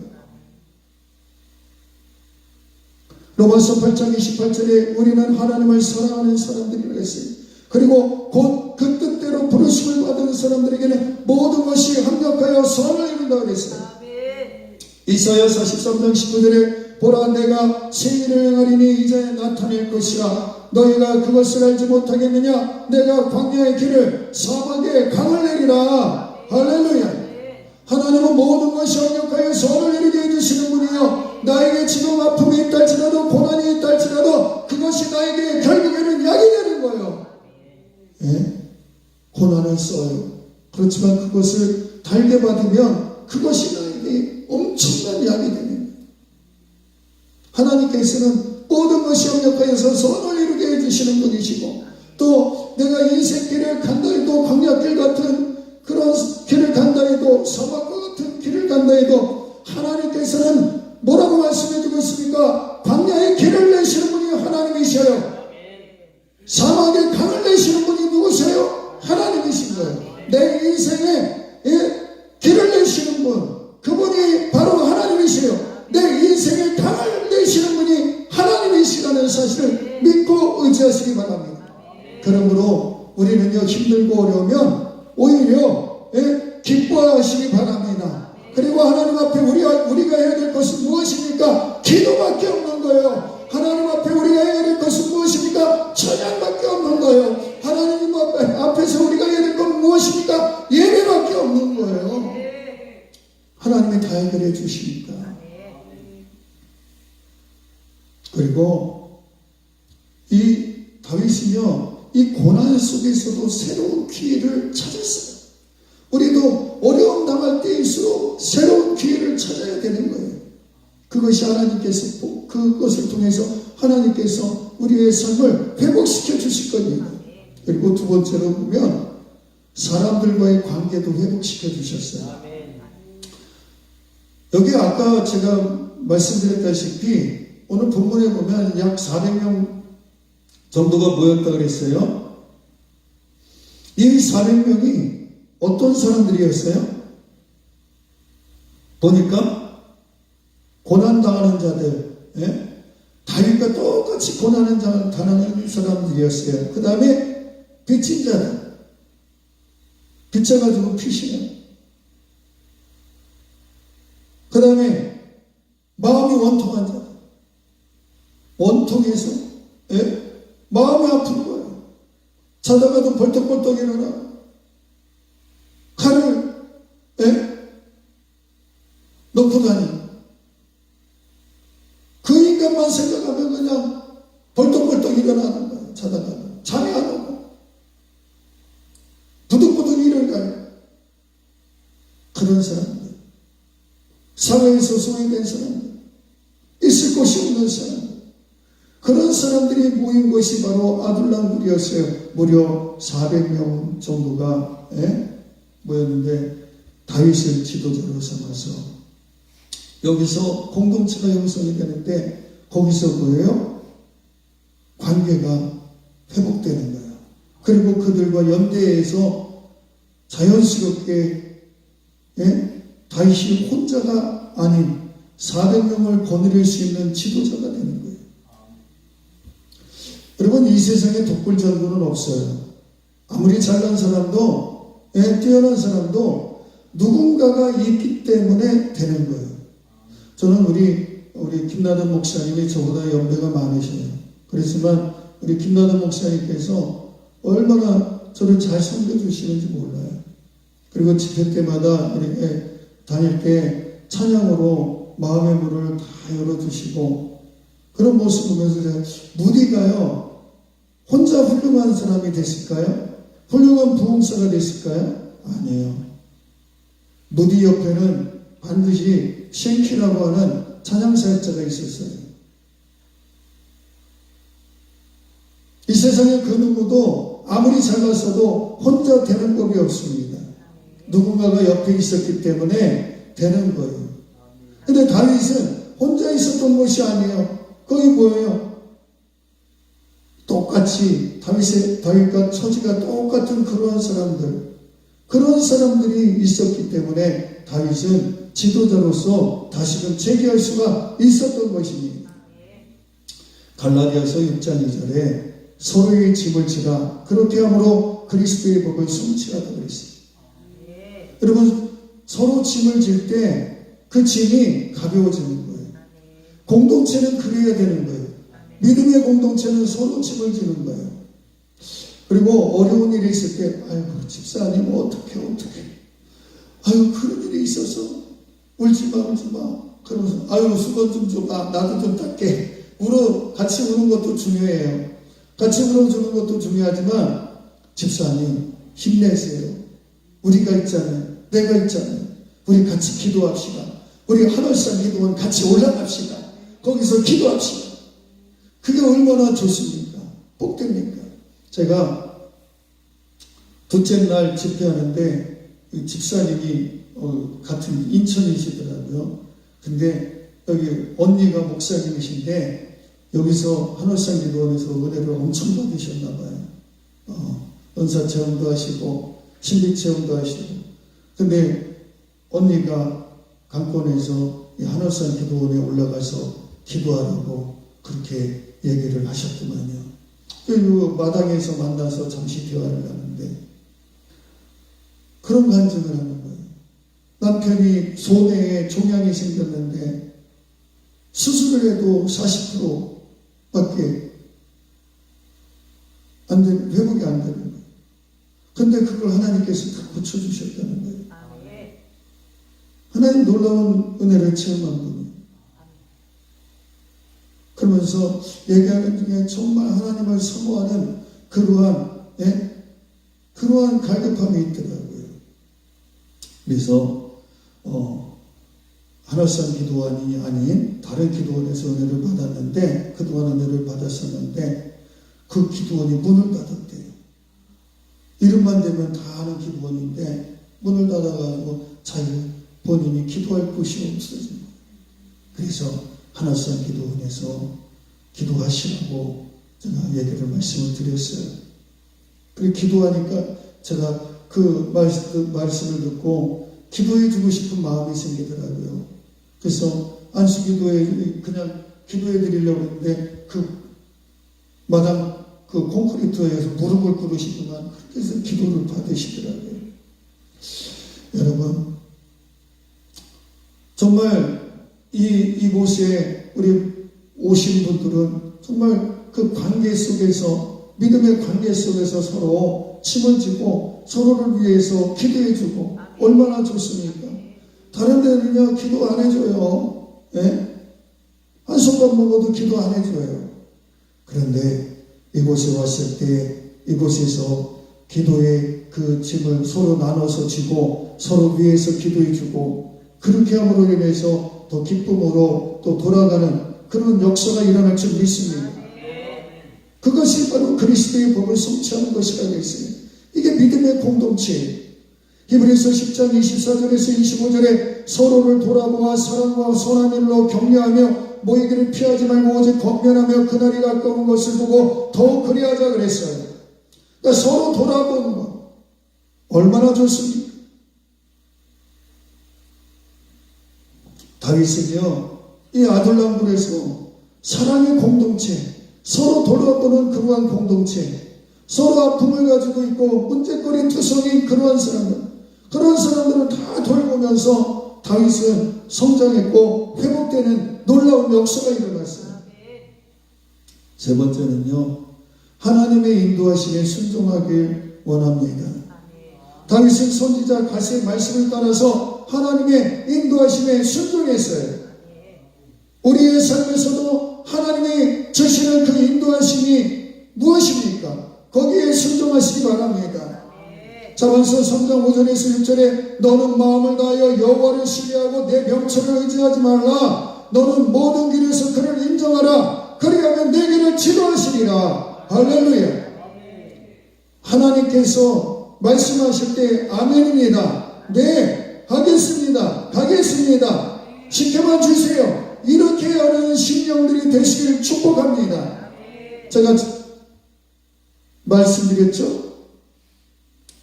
로마서 8장 28절에 우리는 하나님을 사랑하는 사람들이라고 했어요. 그리고 곧 그 뜻대로 부르심을 받은 사람들에게는 모든 것이 합력하여 선을 이룬다고 그랬어요. 이사야 43장 19절에 보라 내가 새 일을 행하리니 이제 나타낼 것이라 너희가 그것을 알지 못하겠느냐 내가 광야의 길을 사막에 강을 내리라. 할렐루야. 하나님은 모든 것이 협력하여 선을 이루게 해주시는 분이요 나에게 지금 아픔이 있달지라도 고난이 있달지라도 그것이 나에게 결국에는 약이 되는 거예요. 예? 고난은 써요. 그렇지만 그것을 달게 받으면 그것이 나에게 엄청난 약이 되는 거예요. 하나님께서는 모든 것이 협력하여서 선을 이루게 해주시는 분이시고 또 내가 인생 길을 간다 해도 광야길 같은 그런 길을 간다 해도 사막과 같은 길을 간다 해도 하나님께서는 뭐라고 말씀해주고 있습니까? 광야의 길을 내시는 분이 하나님이셔요. 사막에 강을 내시는 분이 누구세요? 하나님이신 거예요. 내 인생에 길을 내시는 분 그분이 바로 하나님이세요. 내 인생에 강을 내시는 분이 하나님이시라는 사실을 믿고 의지하시기 바랍니다. 그러므로 우리는요 힘들고 어려우면 오히려 기뻐하시기 바랍니다. 그리고 하나님 앞에 우리가 해야 될 것은 무엇입니까? 기도밖에 없는 거예요. 하나님 앞에 우리가 해야 될 것은 무엇입니까? 찬양밖에 없는 거예요. 하나님 앞에서 우리가 해야 될 것은 무엇입니까? 예배밖에 없는 거예요. 하나님이 다 해결해 주시니까. 그리고 이 다윗은요 이 고난 속에서도 새로운 기회를 찾았어요. 우리도 어려움 당할 때일수록 새로운 기회를 찾아야 되는 거예요. 그것이 하나님께서 그것을 통해서 하나님께서 우리의 삶을 회복시켜 주실 겁니다. 그리고 두 번째로 보면 사람들과의 관계도 회복시켜 주셨어요. 여기 아까 제가 말씀드렸다시피 오늘 본문에 보면 약 400명 정도가 모였다 그랬어요. 이 400명이 어떤 사람들이었어요? 보니까 고난당하는 자들, 다윗과 똑같이 고난당하는 사람들이었어요. 그 다음에 빚진 자들, 빚져가지고 피시는, 그 다음에 마음이 원통한 자들, 원통해서 마음이 아픈 거예요. 자다가도 벌떡벌떡 일어나 칼을 놓고 다니는 그 인간만 생각하면 그냥 벌떡벌떡 일어나는 거예요. 자다가 잠이 안 오고 부득부득 일을 가요. 그런 사람들, 사회에서 소외된 사람들, 있을 곳이 없는 사람들, 그런 사람들이 모인 것이 바로 아둘람 굴이었어요. 무려 400명 정도가 모였는데 다윗을 지도자로 삼아서 여기서 공동체가 형성이 되는데 거기서 뭐예요? 관계가 회복되는 거예요. 그리고 그들과 연대해서 자연스럽게 다윗이 혼자가 아닌 400명을 거느릴 수 있는 지도자가 되는 거예요. 여러분 이 세상에 독불장군은 없어요. 아무리 잘난 사람도 뛰어난 사람도 누군가가 있기 때문에 되는 거예요. 저는 우리 김나든 목사님이 저보다 연배가 많으셔요. 그렇지만 우리 김나든 목사님께서 얼마나 저를 잘 섬겨주시는지 몰라요. 그리고 집회 때마다 이렇게 다닐 때 찬양으로 마음의 문을 다 열어주시고 그런 모습 보면서 제가 무디가요 혼자 훌륭한 사람이 됐을까요? 훌륭한 부흥사가 됐을까요? 아니에요. 무디 옆에는 반드시 쉔키라고 하는 찬양사역자가 있었어요. 이 세상에 그 누구도 아무리 잘났어도 혼자 되는 법이 없습니다. 누군가가 옆에 있었기 때문에 되는 거예요. 근데 다윗은 혼자 있었던 것이 아니에요. 거기 뭐예요? 똑같이 다윗과 처지가 똑같은 그런 사람들이 있었기 때문에 다윗은 지도자로서 다시금 재기할 수가 있었던 것입니다. 갈라디아서 6장 2절에 서로의 짐을 지라 그렇게 함으로 그리스도의 법을 성취하다 그랬어요. 여러분 서로 짐을 질 때 그 짐이 가벼워지는 거예요. 공동체는 그래야 되는 거예요. 믿음의 공동체는 서로 짐을 지는 거예요. 그리고 어려운 일이 있을 때, 아이고, 집사님, 어떡해. 아유, 그런 일이 있어서 울지 마. 그러면서, 아유, 수건 좀 줘봐. 나도 좀 닦게. 같이 우는 것도 중요해요. 같이 울어주는 것도 중요하지만, 집사님, 힘내세요. 우리가 있잖아요. 내가 있잖아요. 우리 같이 기도합시다. 우리 하늘산 기도원 같이 올라갑시다. 거기서 기도합시다. 그게 얼마나 좋습니까? 복됩니까? 제가 둘째 날 집회하는데 집사님이 같은 인천이시더라고요. 근데 여기 언니가 목사님이신데 여기서 하늘산 기도원에서 은혜를 엄청 받으셨나 봐요. 은사 체험도 하시고 신비 체험도 하시고. 근데 언니가 강권에서 이 하늘산 기도원에 올라가서 기도하라고 그렇게 얘기를 하셨더만요. 그 마당에서 만나서 잠시 대화를 하는데 그런 간증을 하는 거예요. 남편이 소뇌에 종양이 생겼는데 수술을 해도 40%밖에 안 되는, 회복이 안 되는 거예요. 근데 그걸 하나님께서 다 고쳐주셨다는 거예요. 하나님 놀라운 은혜를 체험한 분이에요. 그러면서 얘기하는 중에 정말 하나님을 사모하는 그러한 갈급함이 있더라고요. 그래서 하늘산 기도원이 아닌 다른 기도원에서 은혜를 받았는데 그동안 은혜를 받았었는데 그 기도원이 문을 닫았대요. 이름만 되면 다 아는 기도원인데 문을 닫아가지고 본인이 기도할 곳이 없어진 거예요. 그래서 하늘산 기도원에서 기도하시라고 제가 얘기를 말씀을 드렸어요. 그리고 기도하니까 제가 그 말씀을 듣고 기도해주고 싶은 마음이 생기더라고요. 그래서 안수기도에 그냥 기도해 드리려고 했는데 그 마당 그 콘크리트에서 무릎을 꿇으시더만 그렇게 해서 기도를 받으시더라고요. 여러분 정말 이곳에 우리 오신 분들은 정말 그 관계 속에서 믿음의 관계 속에서 서로 침을 지고 서로를 위해서 기도해주고 얼마나 좋습니까? 다른 데는요 기도 안 해줘요. 한 손밥 먹어도 기도 안 해줘요. 그런데 이곳에 왔을 때 이곳에서 기도의 그 짐을 서로 나눠서 지고 서로 위해서 기도해주고 그렇게 함으로 인해서 더 기쁨으로 또 돌아가는 그런 역사가 일어날 줄 믿습니다. 그것이 바로 그리스도의 법을 성취하는 것이라고 했어요. 이게 믿음의 공동체예요. 히브리서 10장 24절에서 25절에 서로를 돌아보아 사랑과 선한 일로 격려하며 모이기를 피하지 말고 오직 권면하며 그날이 가까운 것을 보고 더욱 그리하자 그랬어요. 그러니까 서로 돌아보는 것 얼마나 좋습니까? 다윗은요 이 아둘람굴에서 사랑의 공동체 서로 돌아보는 그러한 공동체 서로 아픔을 가지고 있고 문제거리 투성인 그러한 사람들 그런 사람들을 다 돌보면서 다윗은 성장했고 회복되는 놀라운 역사가 일어났어요. 세 번째는요 하나님의 인도하심에 순종하길 원합니다. 다윗은 선지자 갓의 말씀을 따라서 하나님의 인도하심에 순종했어요. 우리의 삶에서도 하나님이 주시는 그 인도하심이 무엇입니까? 거기에 순종하시기 바랍니다. 자반서 3장 5절에서 6절에 너는 마음을 다하여 여호와를 신뢰하고 내 명철을 의지하지 말라. 너는 모든 길에서 그를 인정하라. 그리하면 내 길을 지도하시리라. 할렐루야. 하나님께서 말씀하실 때 아멘입니다. 네 하겠습니다. 가겠습니다. 시켜만 주세요. 이렇게 하는 심령들이 되시길 축복합니다. 제가 말씀드렸죠?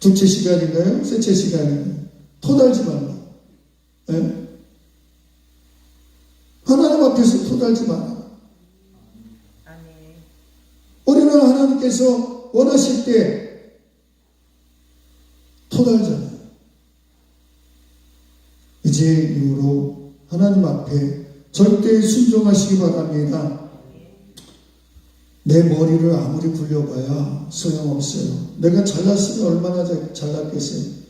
둘째 시간인가요? 셋째 시간인가요? 토달지 말라. 네? 하나님 앞에서 토달지 마라. 우리는 하나님께서 원하실 때 토달잖아요. 이제 이후로 하나님 앞에 절대 순종하시기 바랍니다. 내 머리를 아무리 굴려봐야 소용없어요. 내가 잘났으면 얼마나 잘났겠어요.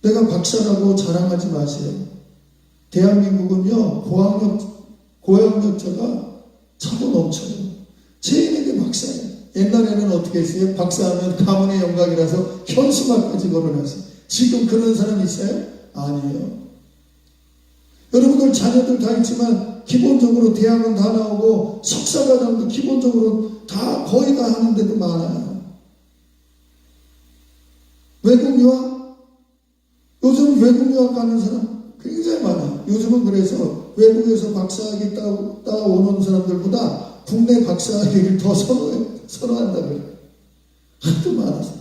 내가 박사라고 자랑하지 마세요. 대한민국은요, 고학력자가 차고 넘쳐요. 제인에게 박사예요. 옛날에는 어떻게 했어요? 박사하면 가문의 영광이라서 현수막까지 걸어놨어요. 지금 그런 사람 있어요? 아니에요. 여러분들 자녀들 다 있지만 기본적으로 대학은 다 나오고 석사과정도 기본적으로 다 거의 다 하는 데도 많아요. 외국 유학? 요즘 외국 유학 가는 사람 굉장히 많아요. 요즘은 그래서 외국에서 박사학위 따오는 사람들보다 국내 박사학위를 더 선호한다 그래요. 하도 많아서.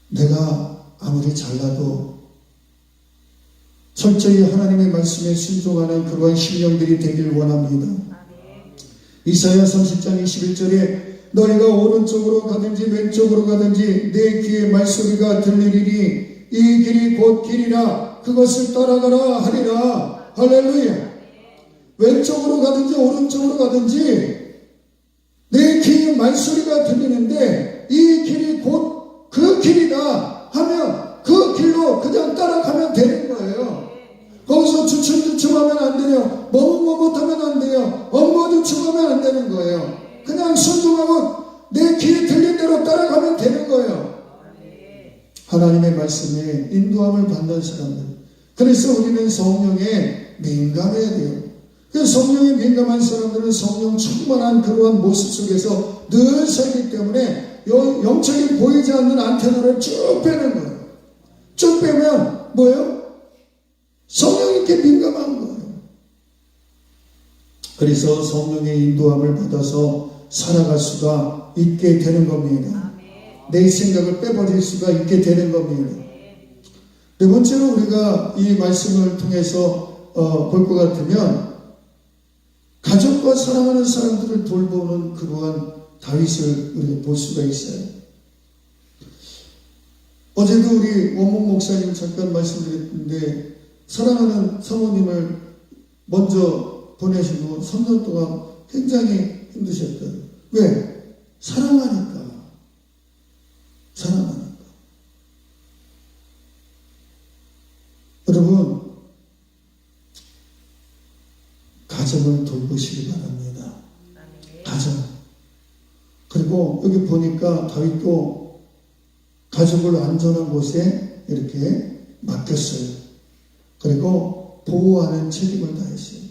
내가 아무리 잘나도 철저히 하나님의 말씀에 순종하는 그러한 심령들이 되길 원합니다. 이사야 30장 21절에 너희가 오른쪽으로 가든지 왼쪽으로 가든지 내 귀에 말소리가 들리리니 이 길이 곧 길이라 그것을 따라가라 하리라. 할렐루야. 왼쪽으로 가든지 오른쪽으로 가든지 내 귀에 말소리가 들리는데 이 길이 곧 그 길이다 하면 그 길로 그냥 따라가면 되는 거예요. 거기서 주춤주춤하면 안 돼요. 머뭇머뭇하면 안 돼요. 엉거주춤하면 안 되는 거예요. 그냥 순종하고 내 귀에 들린 대로 따라가면 되는 거예요. 하나님의 말씀에 인도함을 받는 사람들. 그래서 우리는 성령에 민감해야 돼요. 그래서 성령에 민감한 사람들은 성령 충만한 그러한 모습 속에서 늘 살기 때문에 영적인 보이지 않는 안테나를 쭉 빼는 거예요. 쭉 빼면 뭐예요? 성령님께 민감한 거예요. 그래서 성령의 인도함을 받아서 살아갈 수가 있게 되는 겁니다. 내 생각을 빼버릴 수가 있게 되는 겁니다. 네 번째로 우리가 이 말씀을 통해서 볼 것 같으면 가족과 사랑하는 사람들을 돌보는 그러한 다윗을 우리가 볼 수가 있어요. 어제도 우리 원목 목사님 잠깐 말씀드렸는데 사랑하는 사모님을 먼저 보내시고 3년 동안 굉장히 힘드셨대요. 왜? 사랑하니까. 여러분, 가정을 돌보시기 바랍니다. 가정. 그리고 여기 보니까 다윗도 가족을 안전한 곳에 이렇게 맡겼어요. 그리고 보호하는 책임을 다했어요.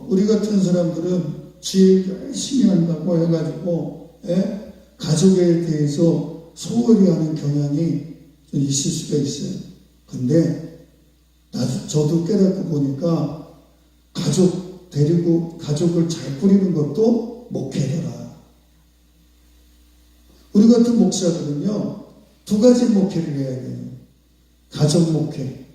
우리 같은 사람들은 주일 열심히 한다고 해가지고 가족에 대해서 소홀히 하는 경향이 있을 수가 있어요. 근데 저도 깨닫고 보니까 가족 데리고 가족을 잘 꾸리는 것도 목회더라. 우리 같은 목사들은요 2가지 목회를 해야 돼요. 가족 목회,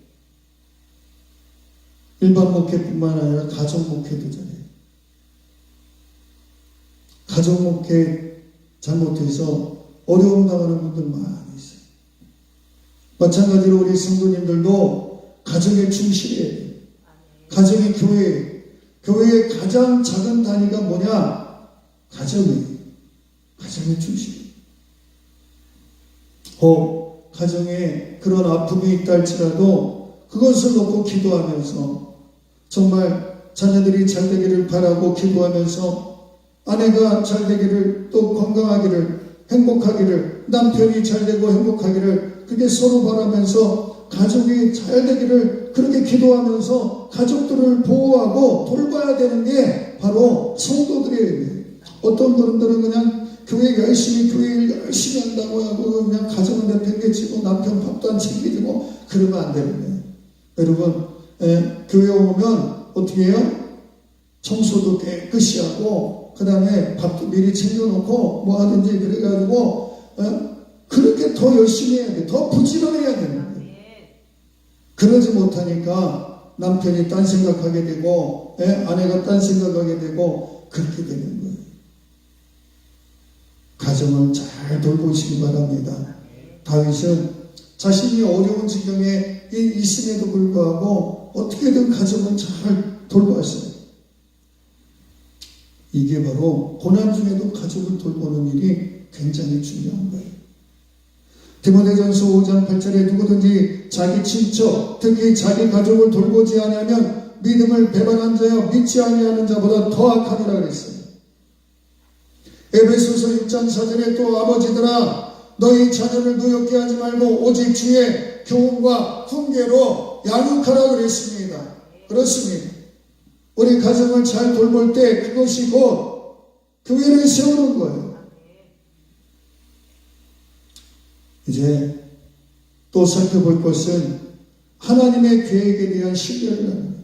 일반 목회뿐만 아니라 가족 목회도 잘해요. 가족 목회 잘못해서 어려움 당하는 분들 많이 있어요. 마찬가지로 우리 성도님들도 가정에 충실해야 돼요. 가정이 교회예요. 교회의 가장 작은 단위가 뭐냐? 가정이에요. 가정에 충실해요. 혹 가정에 그런 아픔이 있다 할지라도 그것을 놓고 기도하면서 정말 자녀들이 잘 되기를 바라고 기도하면서 아내가 잘 되기를 또 건강하기를 행복하기를 남편이 잘 되고 행복하기를 그게 서로 바라면서 가족이 잘 되기를 그렇게 기도하면서 가족들을 보호하고 돌봐야 되는 게 바로 성도들이에요. 어떤 분들은 그냥 교회 열심히 한다고 하고 그냥 가정을 내팽개치고 남편 밥도 안 챙기고 그러면 안 되는 거예요. 여러분 교회 오면 어떻게 해요? 청소도 깨끗이 하고 그 다음에 밥도 미리 챙겨놓고 뭐 하든지 그래가지고 그렇게 더 열심히 해야 돼. 더 부지런해야 되는 거예요. 그러지 못하니까 남편이 딴 생각하게 되고 아내가 딴 생각하게 되고 그렇게 되는 거예요. 가정을 잘 돌보시기 바랍니다. 다윗은 자신이 어려운 지경에 있음에도 불구하고 어떻게든 가정을 잘 돌보았어요. 이게 바로 고난 중에도 가족을 돌보는 일이 굉장히 중요한 거예요. 디모데전서 5장 8절에 누구든지 자기 친척, 특히 자기 가족을 돌보지 아니하면 믿음을 배반한 자여 믿지 아니하는 자보다 더 악하니라 그랬어요. 에베소서 6장 4절에 또 아버지들아 너희 자녀를 노엽게 하지 말고 오직 주의 교훈과 훈계로 양육하라 그랬습니다. 그렇습니다. 우리 가정을 잘 돌볼 때 그것이 곧 교회를 세우는 거예요. 이제 또 살펴볼 것은 하나님의 계획에 대한 신뢰를 하는 거예요.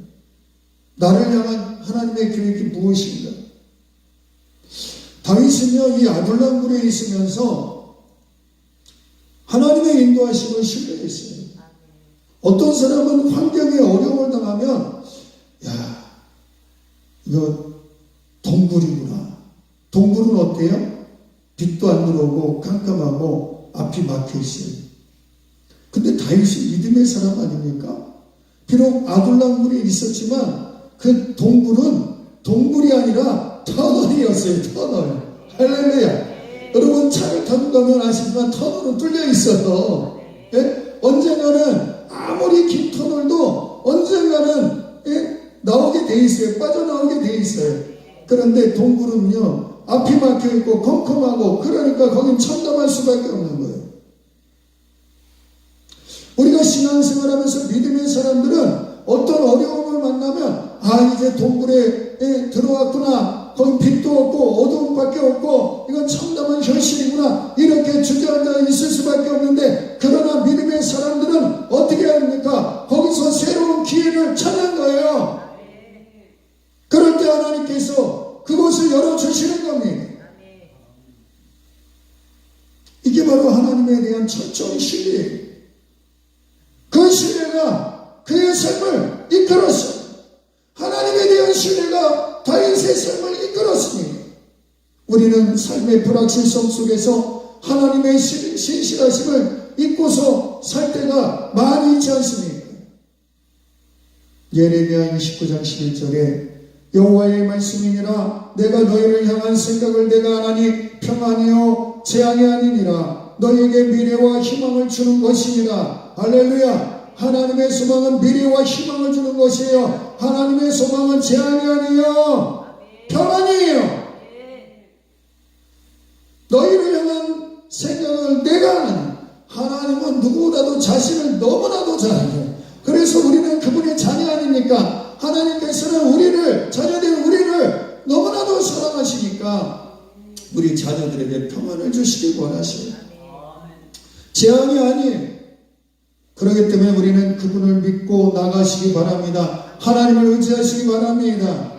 나를 향한 하나님의 계획이 무엇인가? 다윗은요, 이 아둘람굴에 있으면서 하나님의 인도하심을 신뢰했어요. 어떤 사람은 환경에 어려움을 당하면 야, 이거 동굴이구나. 동굴은 어때요? 빛도 안 들어오고 깜깜하고 앞이 막혀 있어요. 근데 다윗이 믿음의 사람 아닙니까? 비록 아둘람굴에 있었지만 그 동굴은 동굴이 아니라 터널이었어요. 터널. 할렐루야. 여러분 차를 타고 가면 아시지만 터널은 뚫려 있어요. 예? 언젠가는 아무리 긴 터널도 언젠가는 나오게 돼 있어요. 빠져나오게 돼 있어요. 그런데 동굴은요, 앞이 막혀 있고 컴컴하고 그러니까 거긴 참담할 수밖에 없는 거예요. 우리가 신앙생활하면서 믿음의 사람들은 어떤 어려움을 만나면 아, 이제 동굴에 들어왔구나. 거기 빛도 없고 어두움밖에 없고 이건 참담한 현실이구나. 이렇게 주저앉아 있을 수밖에 없는데, 그러나 믿음의 사람들은 어떻게 합니까? 거기서 새로운 기회를 찾는 거예요. 그럴 때 하나님께서 그곳을 열어주시는 겁니다. 이게 바로 하나님에 대한 철저한 신뢰예요. 그 신뢰가 그의 삶을 이끌었어요. 하나님에 대한 신뢰가 다윗의 삶을 이끌었습니다. 우리는 삶의 불확실성 속에서 하나님의 신실하심을 잊고서 살 때가 많이 있지 않습니까? 예레미야 29장 11절에 여호와의 말씀이니라 내가 너희를 향한 생각을 내가 하나니 평안이요 재앙이 아니니라 너희에게 미래와 희망을 주는 것이니라. 할렐루야. 하나님의 소망은 미래와 희망을 주는 것이에요. 하나님의 소망은 재앙이 아니에요. 평안이에요. 너희를 향한 생각을 내가 하나니, 하나님은 누구보다도 자신을 너무나도 잘 알아요. 그래서 우리는 그분의 자녀 아닙니까? 하나님께서는 우리를, 자녀된 우리를 너무나도 사랑하시니까 우리 자녀들에게 평안을 주시길 원하셔요. 재앙이 아니에요. 그렇기 때문에 우리는 그분을 믿고 나가시기 바랍니다. 하나님을 의지하시기 바랍니다.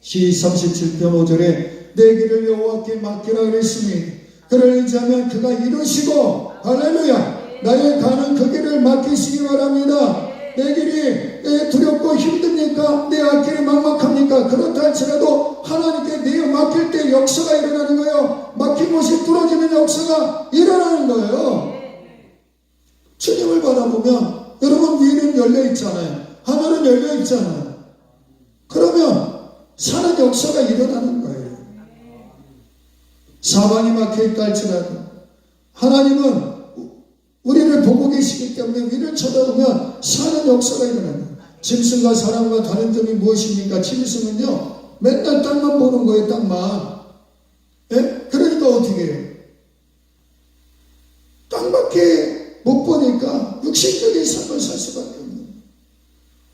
시 37편 5절에 내 길을 여호와께 맡기라 그랬습니다. 그를 의지하면 그가 이루시고, 할렐루야, 나의 가는 그 길을 맡기시기 바랍니다. 내 길이 두렵고 힘듭니까? 내 앞길이 막막합니까? 그렇다 할지라도 하나님께 내 맡길 때 역사가 일어나는 거예요. 막힌 곳이 뚫어지는 역사가 일어나는 거예요. 주님을 바라보면 여러분 위는 열려 있잖아요. 하늘은 열려 있잖아요. 그러면 사는 역사가 일어나는 거예요. 사방이 막혀 있다 할지라도 하나님은 우리를 보고 계시기 때문에 위를 쳐다보면 사는 역사가 일어나는 거예요. 짐승과 사람과 다른 점이 무엇입니까? 짐승은요 맨날 땅만 보는 거예요. 땅만. 예? 그러니까 어떻게 해요? 땅밖에 못 보니까 육신적인 삶을 살 수밖에 없는 거예요.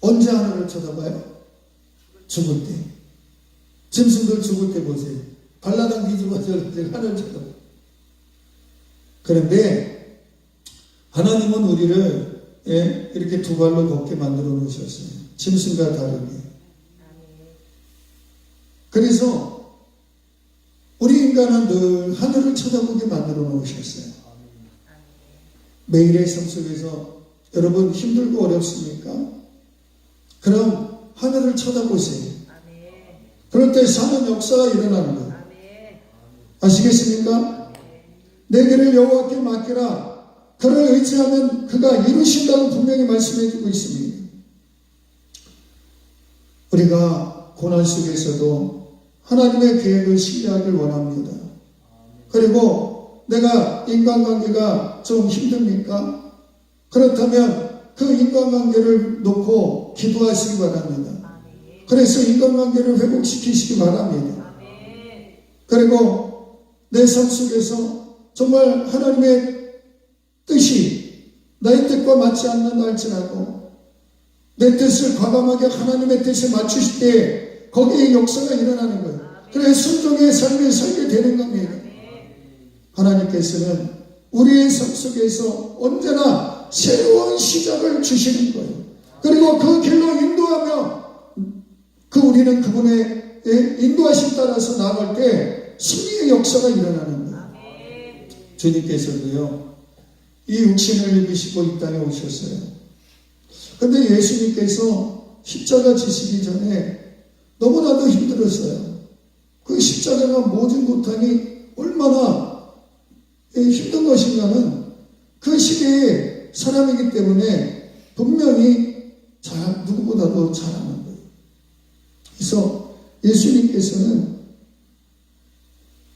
언제 하늘을 쳐다봐요? 죽을 때. 짐승들 죽을 때 보세요. 발라당 뒤집어져 하늘을 쳐다봐요. 그런데 하나님은 우리를 이렇게 두 발로 걷게 만들어 놓으셨어요. 짐승과 다르게. 그래서 우리 인간은 늘 하늘을 쳐다보게 만들어 놓으셨어요. 매일의 삶 속에서 여러분 힘들고 어렵습니까? 그럼 하늘을 쳐다보세요. 그럴 때 사는 역사가 일어나는 거예요. 아시겠습니까? 내 길을 여호와께 맡기라. 그를 의지하면 그가 이루신다고 분명히 말씀해 주고 있습니다. 우리가 고난 속에서도 하나님의 계획을 신뢰하길 원합니다. 그리고 내가 인간관계가 좀 힘듭니까? 그렇다면 그 인간관계를 놓고 기도하시기 바랍니다. 그래서 인간관계를 회복시키시기 바랍니다. 그리고 내 삶 속에서 정말 하나님의 뜻이 나의 뜻과 맞지 않는다 할지라도 내 뜻을 과감하게 하나님의 뜻에 맞추실 때 거기에 역사가 일어나는 거예요. 그래서 순종의 삶을 살게 되는 겁니다. 하나님께서는 우리의 삶 속에서 언제나 새로운 시작을 주시는 거예요. 그리고 그 길로 인도하며 우리는 그분의 인도하심 따라서 나아갈 때 승리의 역사가 일어나는 거예요. 주님께서도요, 이 육신을 입으시고 이 땅에 오셨어요. 근데 예수님께서 십자가 지시기 전에 너무나도 힘들었어요. 그 십자가가 모진 고통이 얼마나 힘든 것인가는 그 시대의 사람이기 때문에 분명히 누구보다도 잘 아는 거예요. 그래서 예수님께서는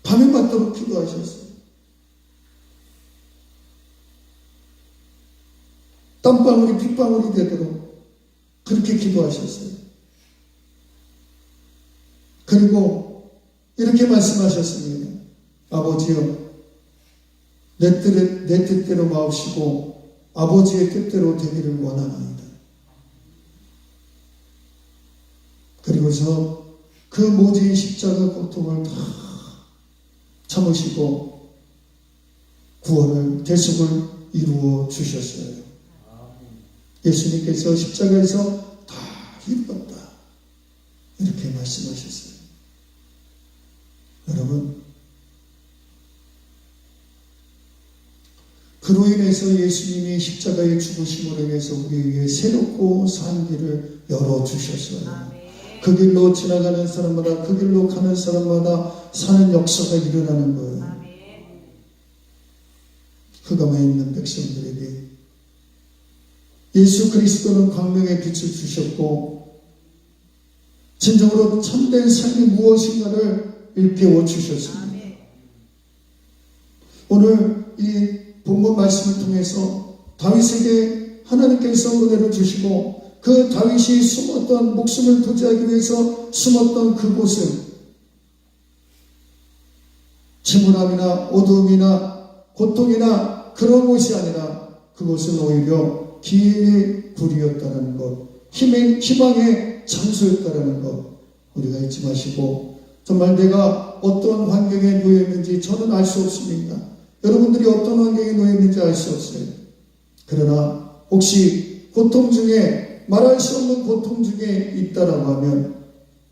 밤에 맞도록 기도하셨어요. 땀방울이 핏방울이 되도록 그렇게 기도하셨어요. 그리고 이렇게 말씀하셨습니다. 아버지여, 내 뜻대로 마옵시고 아버지의 뜻대로 되기를 원하나이다. 그리고서 그 모진 십자가 고통을 다 참으시고 구원을 대속을 이루어 주셨어요. 예수님께서 십자가에서 다 이루었다 이렇게 말씀하셨어요. 여러분, 그로 인해서 예수님이 십자가의 죽으심으로 인해서 우리에게 새롭고 산 길을 열어주셨어요. 그 길로 지나가는 사람마다, 그 길로 가는 사람마다 사는 역사가 일어나는 거예요. 흑암에 있는 백성들에게 예수 그리스도는 광명의 빛을 주셨고 진정으로 참된 삶이 무엇인가를 일깨워 주셨습니다. 오늘 이 본문 말씀을 통해서 다윗에게 하나님께서 은혜를 주시고 그 다윗이 숨었던, 목숨을 부지하기 위해서 숨었던 그곳은 침울함이나 어두움이나 고통이나 그런 곳이 아니라 그곳은 오히려 기회의 불이었다는 것, 희망의 장소였다는 것 우리가 잊지 마시고, 정말 내가 어떤 환경에 놓여 있는지 저는 알 수 없습니다. 여러분들이 어떤 환경에 놓여 있는지 알 수 없어요. 그러나 혹시 고통 중에, 말할 수 없는 고통 중에 있다라고 하면,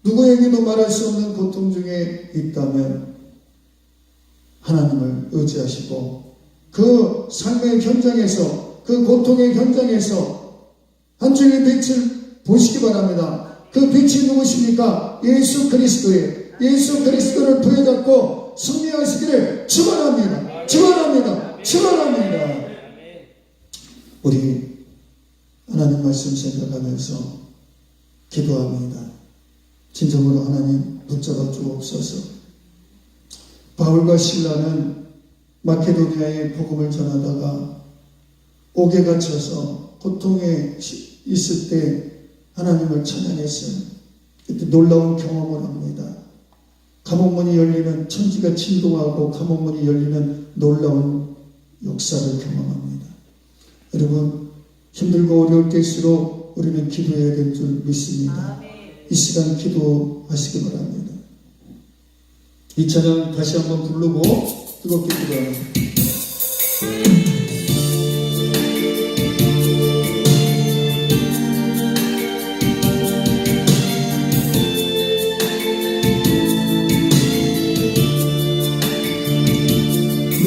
누구에게도 말할 수 없는 고통 중에 있다면 하나님을 의지하시고 그 삶의 현장에서, 그 고통의 현장에서 한 줄의 빛을 보시기 바랍니다. 그 빛이 누구십니까? 예수 그리스도의, 예수 그리스도를 부여잡고 승리하시기를 축원합니다. 축원합니다. 축원합니다. 우리 하나님 말씀 생각하면서 기도합니다. 진정으로 하나님 붙잡아 주옵소서. 바울과 실라는 마케도니아에 복음을 전하다가 옥에 갇혀서 고통에 있을 때 하나님을 찬양했어요. 그때 놀라운 경험을 합니다. 감옥문이 열리는, 천지가 진동하고 감옥문이 열리는 놀라운 역사를 경험합니다. 여러분, 힘들고 어려울 때일수록 우리는 기도해야 될 줄 믿습니다. 이 시간 기도하시기 바랍니다. 이 찬양 다시 한번 부르고 뜨겁게 기도합니다.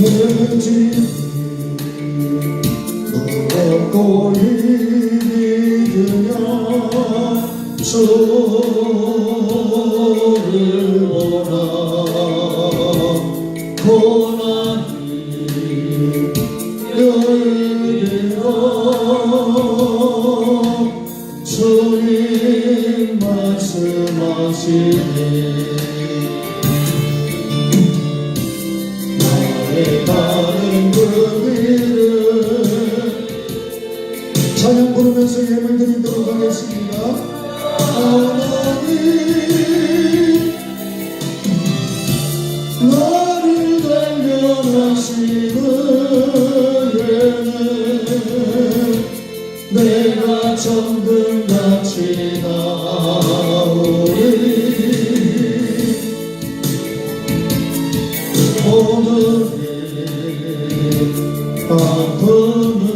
내 집 걷고 이르면 주를 보라. 고난이 찬양 부르면서 예물 드리도록 하겠습니다. 하나님 나를 단련하시는 내가 정금같이 나오리 오늘의 아픔은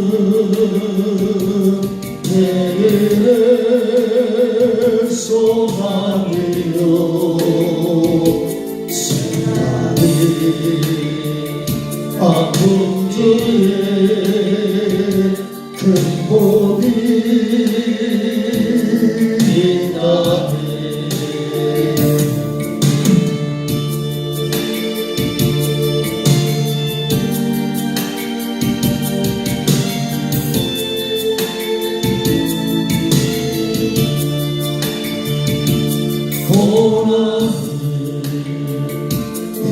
내일의 소망이요 생각이 아픔 중에 큰 복이 있다네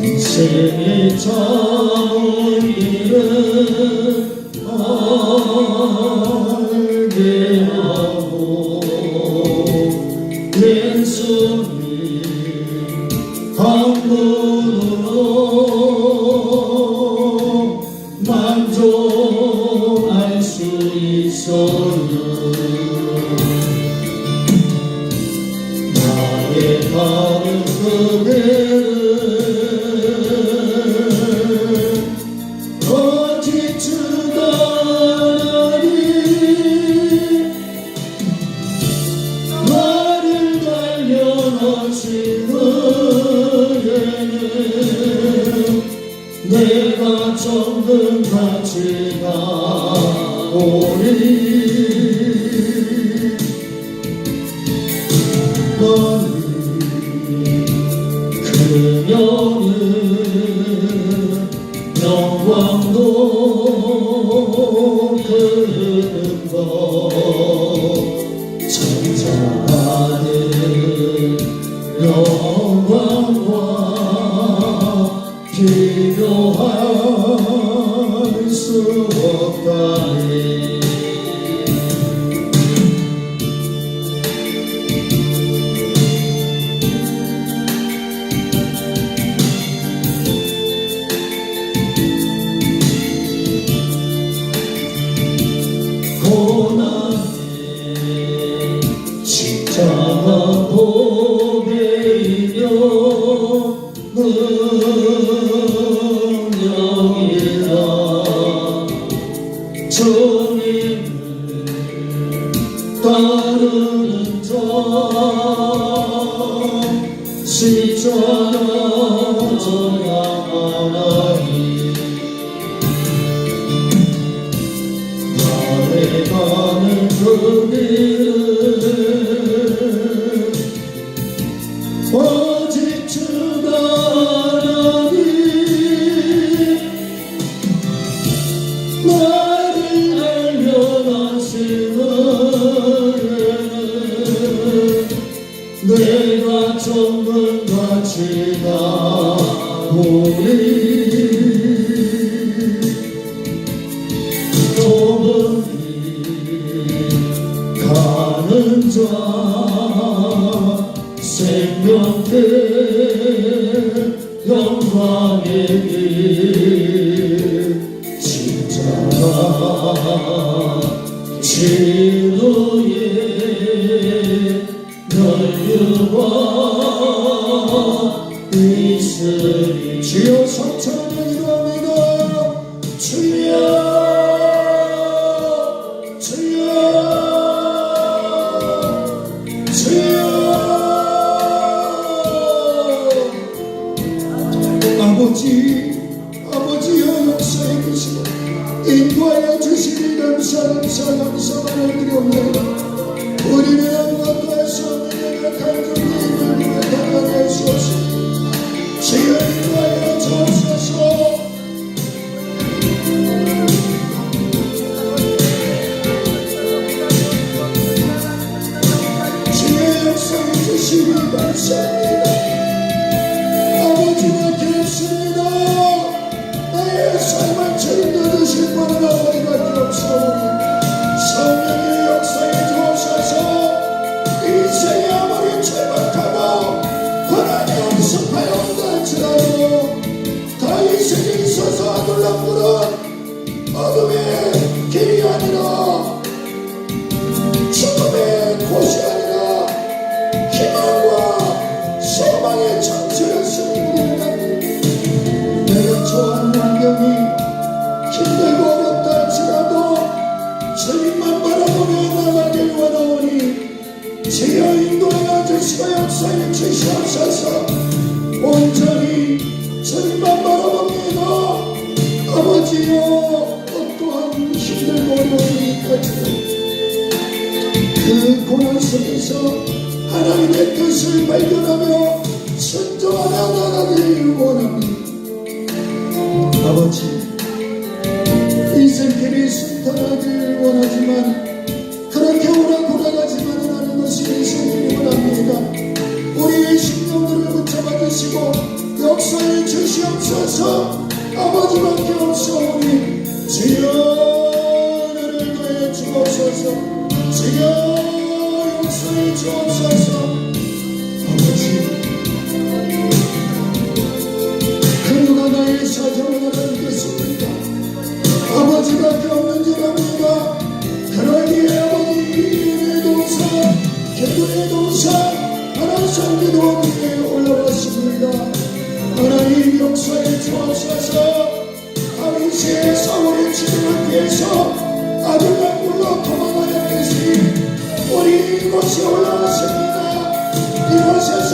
인생의 자원이는 알게 하고 예수님 한 분으로 만족할 수 있어요. 나의 가는 그대는 거짓주다니 나를 단련하시는 내가 정금같이 가오리 그녀는 영광도 그는 것 천사하는 영광과 비교할 수 없다네 고난의 십자가 보배이며 능력이라 주님을 따르는 자 십자가져야 하나니 가는 그 길은 오직 주가 하나님 나를 단련하시는 내가 정금같이 나오리 좁은 가는 자 생명의 영광의 길 십자가 진노의 멸류관 있으리 주여 성찬을 기도합니다. 주여 주여 주여 아버지여 역사에 계시고 인도하여 주시니 감사 감사만을 드리옵나이다. 우리는 아무것도 할 수 없는 내가 간절히 힘을 위해 나아갈 수 없으니 주여 인도하여 주옵소서. 주의 역사에 주시니 감사합니다. 아버지가 기쁘습니다. 나의 삶을 책임져 주실 분은 아버지밖에 없사오니 성령의 그 고난 속에서 하나님의 뜻을 발견하며 순종하며 나가길 원합니다. 아버지, 인생길이 순탄하길 원하지만 그렇게 오락가지만은 않은 것이 예수님이 원합니다. 우리의 심령들을 붙잡아 주시고 역사에 주시옵소서. 아버지밖에 없사오니 주여 은혜를 더해 주옵소서. 주여 역사에 주옵소서. 아버지, 그 누가 나의 사정을 알겠습니까? 아버지밖에 없는 줄 압니다. 그러기에 아버지 이의 동사, 기도의 동사, 하나님 기도 위에 올라왔습니다. 하나님 역사에 주옵소서. 당시에 사울의 죽음을 피해서 아들과 물러 도망하였듯이 우리 이곳에 올라왔습니다. 이곳에서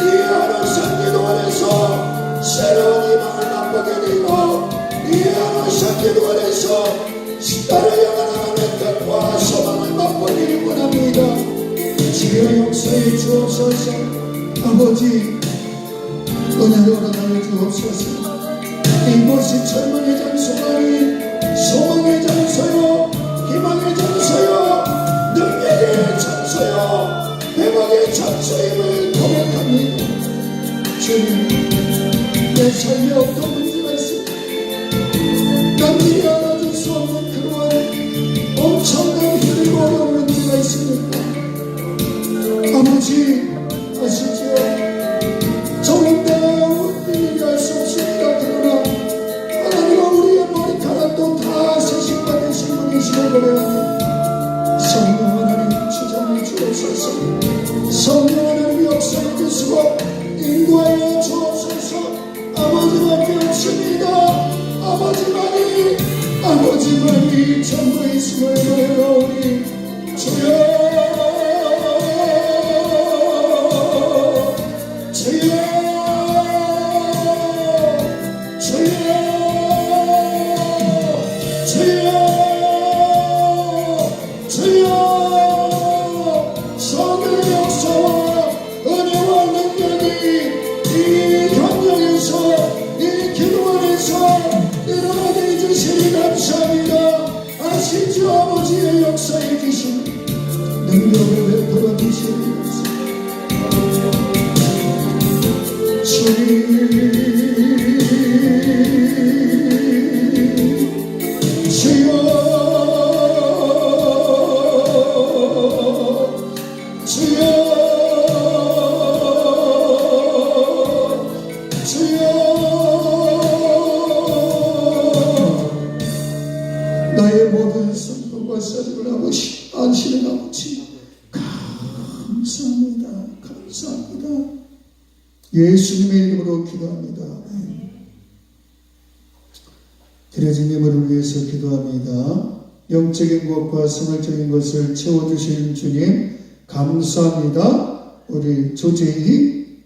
이 하나님 기도원에서 새로운 희망을 맛보게 되고 이 하나님 기도원에서 나를 향한 하나님의 뜻과 소망을 맛보기를 원합니다. 주여 역사에 주옵소서. 아버지 은혜로 나를 주옵소서. 이곳이 젊은의 장소가 아닌 소망의 장소요, 희망의 장소요, 능력의 장소요, 회복의 장소임을 고백합니다. 주님, 내 삶에 어떤 문제가 있습니까? 남들이 알아줄 수 없는 그러한 엄청난 힘들고 어려운 문제가 있습니까? 아버지 아시죠? 저는 일이 할 수 없습니다. 그러나 하나님은 우리의 머리카락도 다 세식받으신 분이심을 고백합니다. 성령 하나님 주장해 주옵소서. 성령 하나님 역사해 주시고 인도하여 주옵소서. 아버지밖에 없습니다. 아버지만이 전부이심을 고백하오니 주여 성령의 역사와 은혜와 능력이 이 경영에서 이 기도 안에서 일어나게 해주시니 감사합니다. 아시죠? 아버지의 역사에 계신 능력을 베풀어 주시니 나의 모든 성도가 사랑을 아버지 안시는 아버지 감사합니다. 감사합니다. 예수님의 이름으로 기도합니다. 드려진 예물을 위해서 기도합니다. 영적인 것과 생활적인 것을 채워주시는 주님 감사합니다. 우리 조재희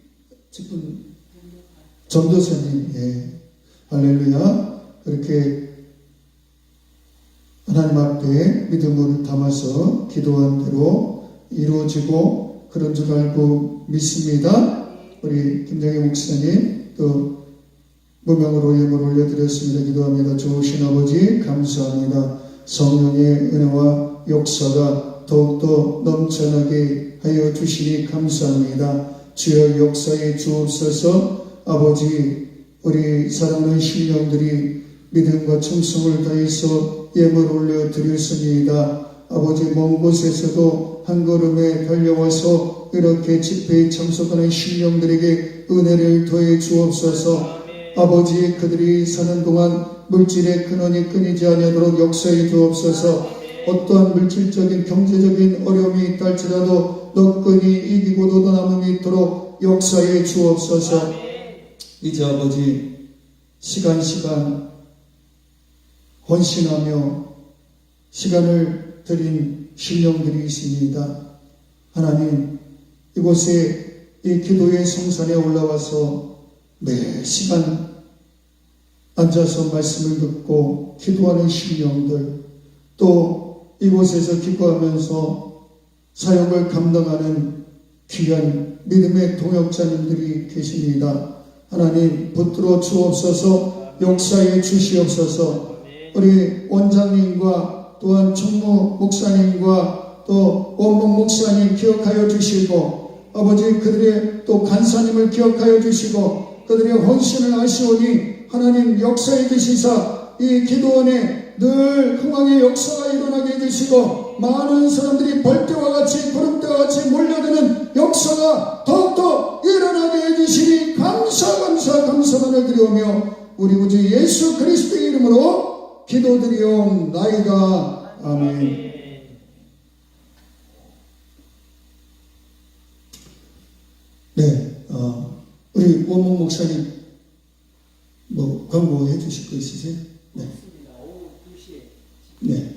지금 전도사님, 할렐루야. 그렇게 하나님 앞에 믿음을 담아서 기도한 대로 이루어지고 그런 줄 알고 믿습니다. 우리 김정희 목사님 또 무명으로 예물 올려드렸습니다. 기도합니다. 좋으신 아버지 감사합니다. 성령의 은혜와 역사가 더욱더 넘쳐나게 하여 주시니 감사합니다. 주여 역사에 주옵소서. 아버지 우리 사랑하는 심령들이 믿음과 충성을 다해서 예물 올려드렸습니다. 아버지 먼 곳에서도 한 걸음에 달려와서 이렇게 집회에 참석하는 심령들에게 은혜를 더해 주옵소서. 아버지 그들이 사는 동안 물질의 근원이 끊이지 아니하도록 역사해 주옵소서. 어떠한 물질적인 경제적인 어려움이 있다 할지라도 너끈히 이기고 너도남음이 있도록 역사해 주옵소서. 이제 아버지 시간 헌신하며 시간을 드린 심령들이 있습니다. 하나님 이곳에 이 기도의 성산에 올라와서 매 시간 앉아서 말씀을 듣고 기도하는 심령들, 또 이곳에서 기도하면서 사역을 감당하는 귀한 믿음의 동역자님들이 계십니다. 하나님 붙들어 주옵소서, 역사에 주시옵소서. 우리 원장님과 또한 총무 목사님과 또 원목 목사님 기억하여 주시고, 아버지 그들의 또 간사님을 기억하여 주시고, 그들의 헌신을 아시오니 하나님 역사에 주시사 이 기도원에 늘 흥왕의 역사가 일어나게 해주시고, 많은 사람들이 벌떼와 같이 구름대와 같이 몰려드는 역사가 더욱더 일어나게 해주시니 감사만을 드리오며 우리 구주 예수 그리스도의 이름으로 기도드리옵나이다. 아멘. 네, 우리 원목 목사님 뭐 광고해 주실 거 있으세요? 네. 네.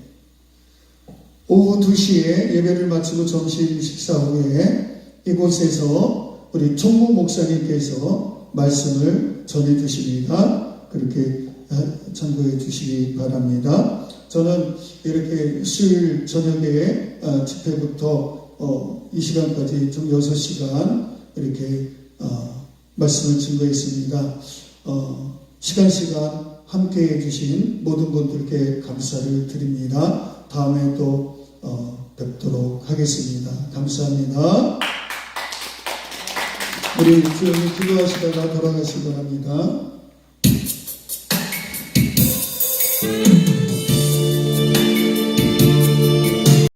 오후 2시에 예배를 마치고 점심 식사 후에 이곳에서 우리 총무 목사님께서 말씀을 전해 주십니다. 그렇게 참고해 주시기 바랍니다. 저는 이렇게 수요일 저녁에 집회부터 이 시간까지 좀 6시간 이렇게 말씀을 증거했습니다. 시간 함께 해주신 모든 분들께 감사를 드립니다. 다음에 또 뵙도록 하겠습니다. 감사합니다. 우리 조용히 기도하시다가 돌아가시기 바랍니다.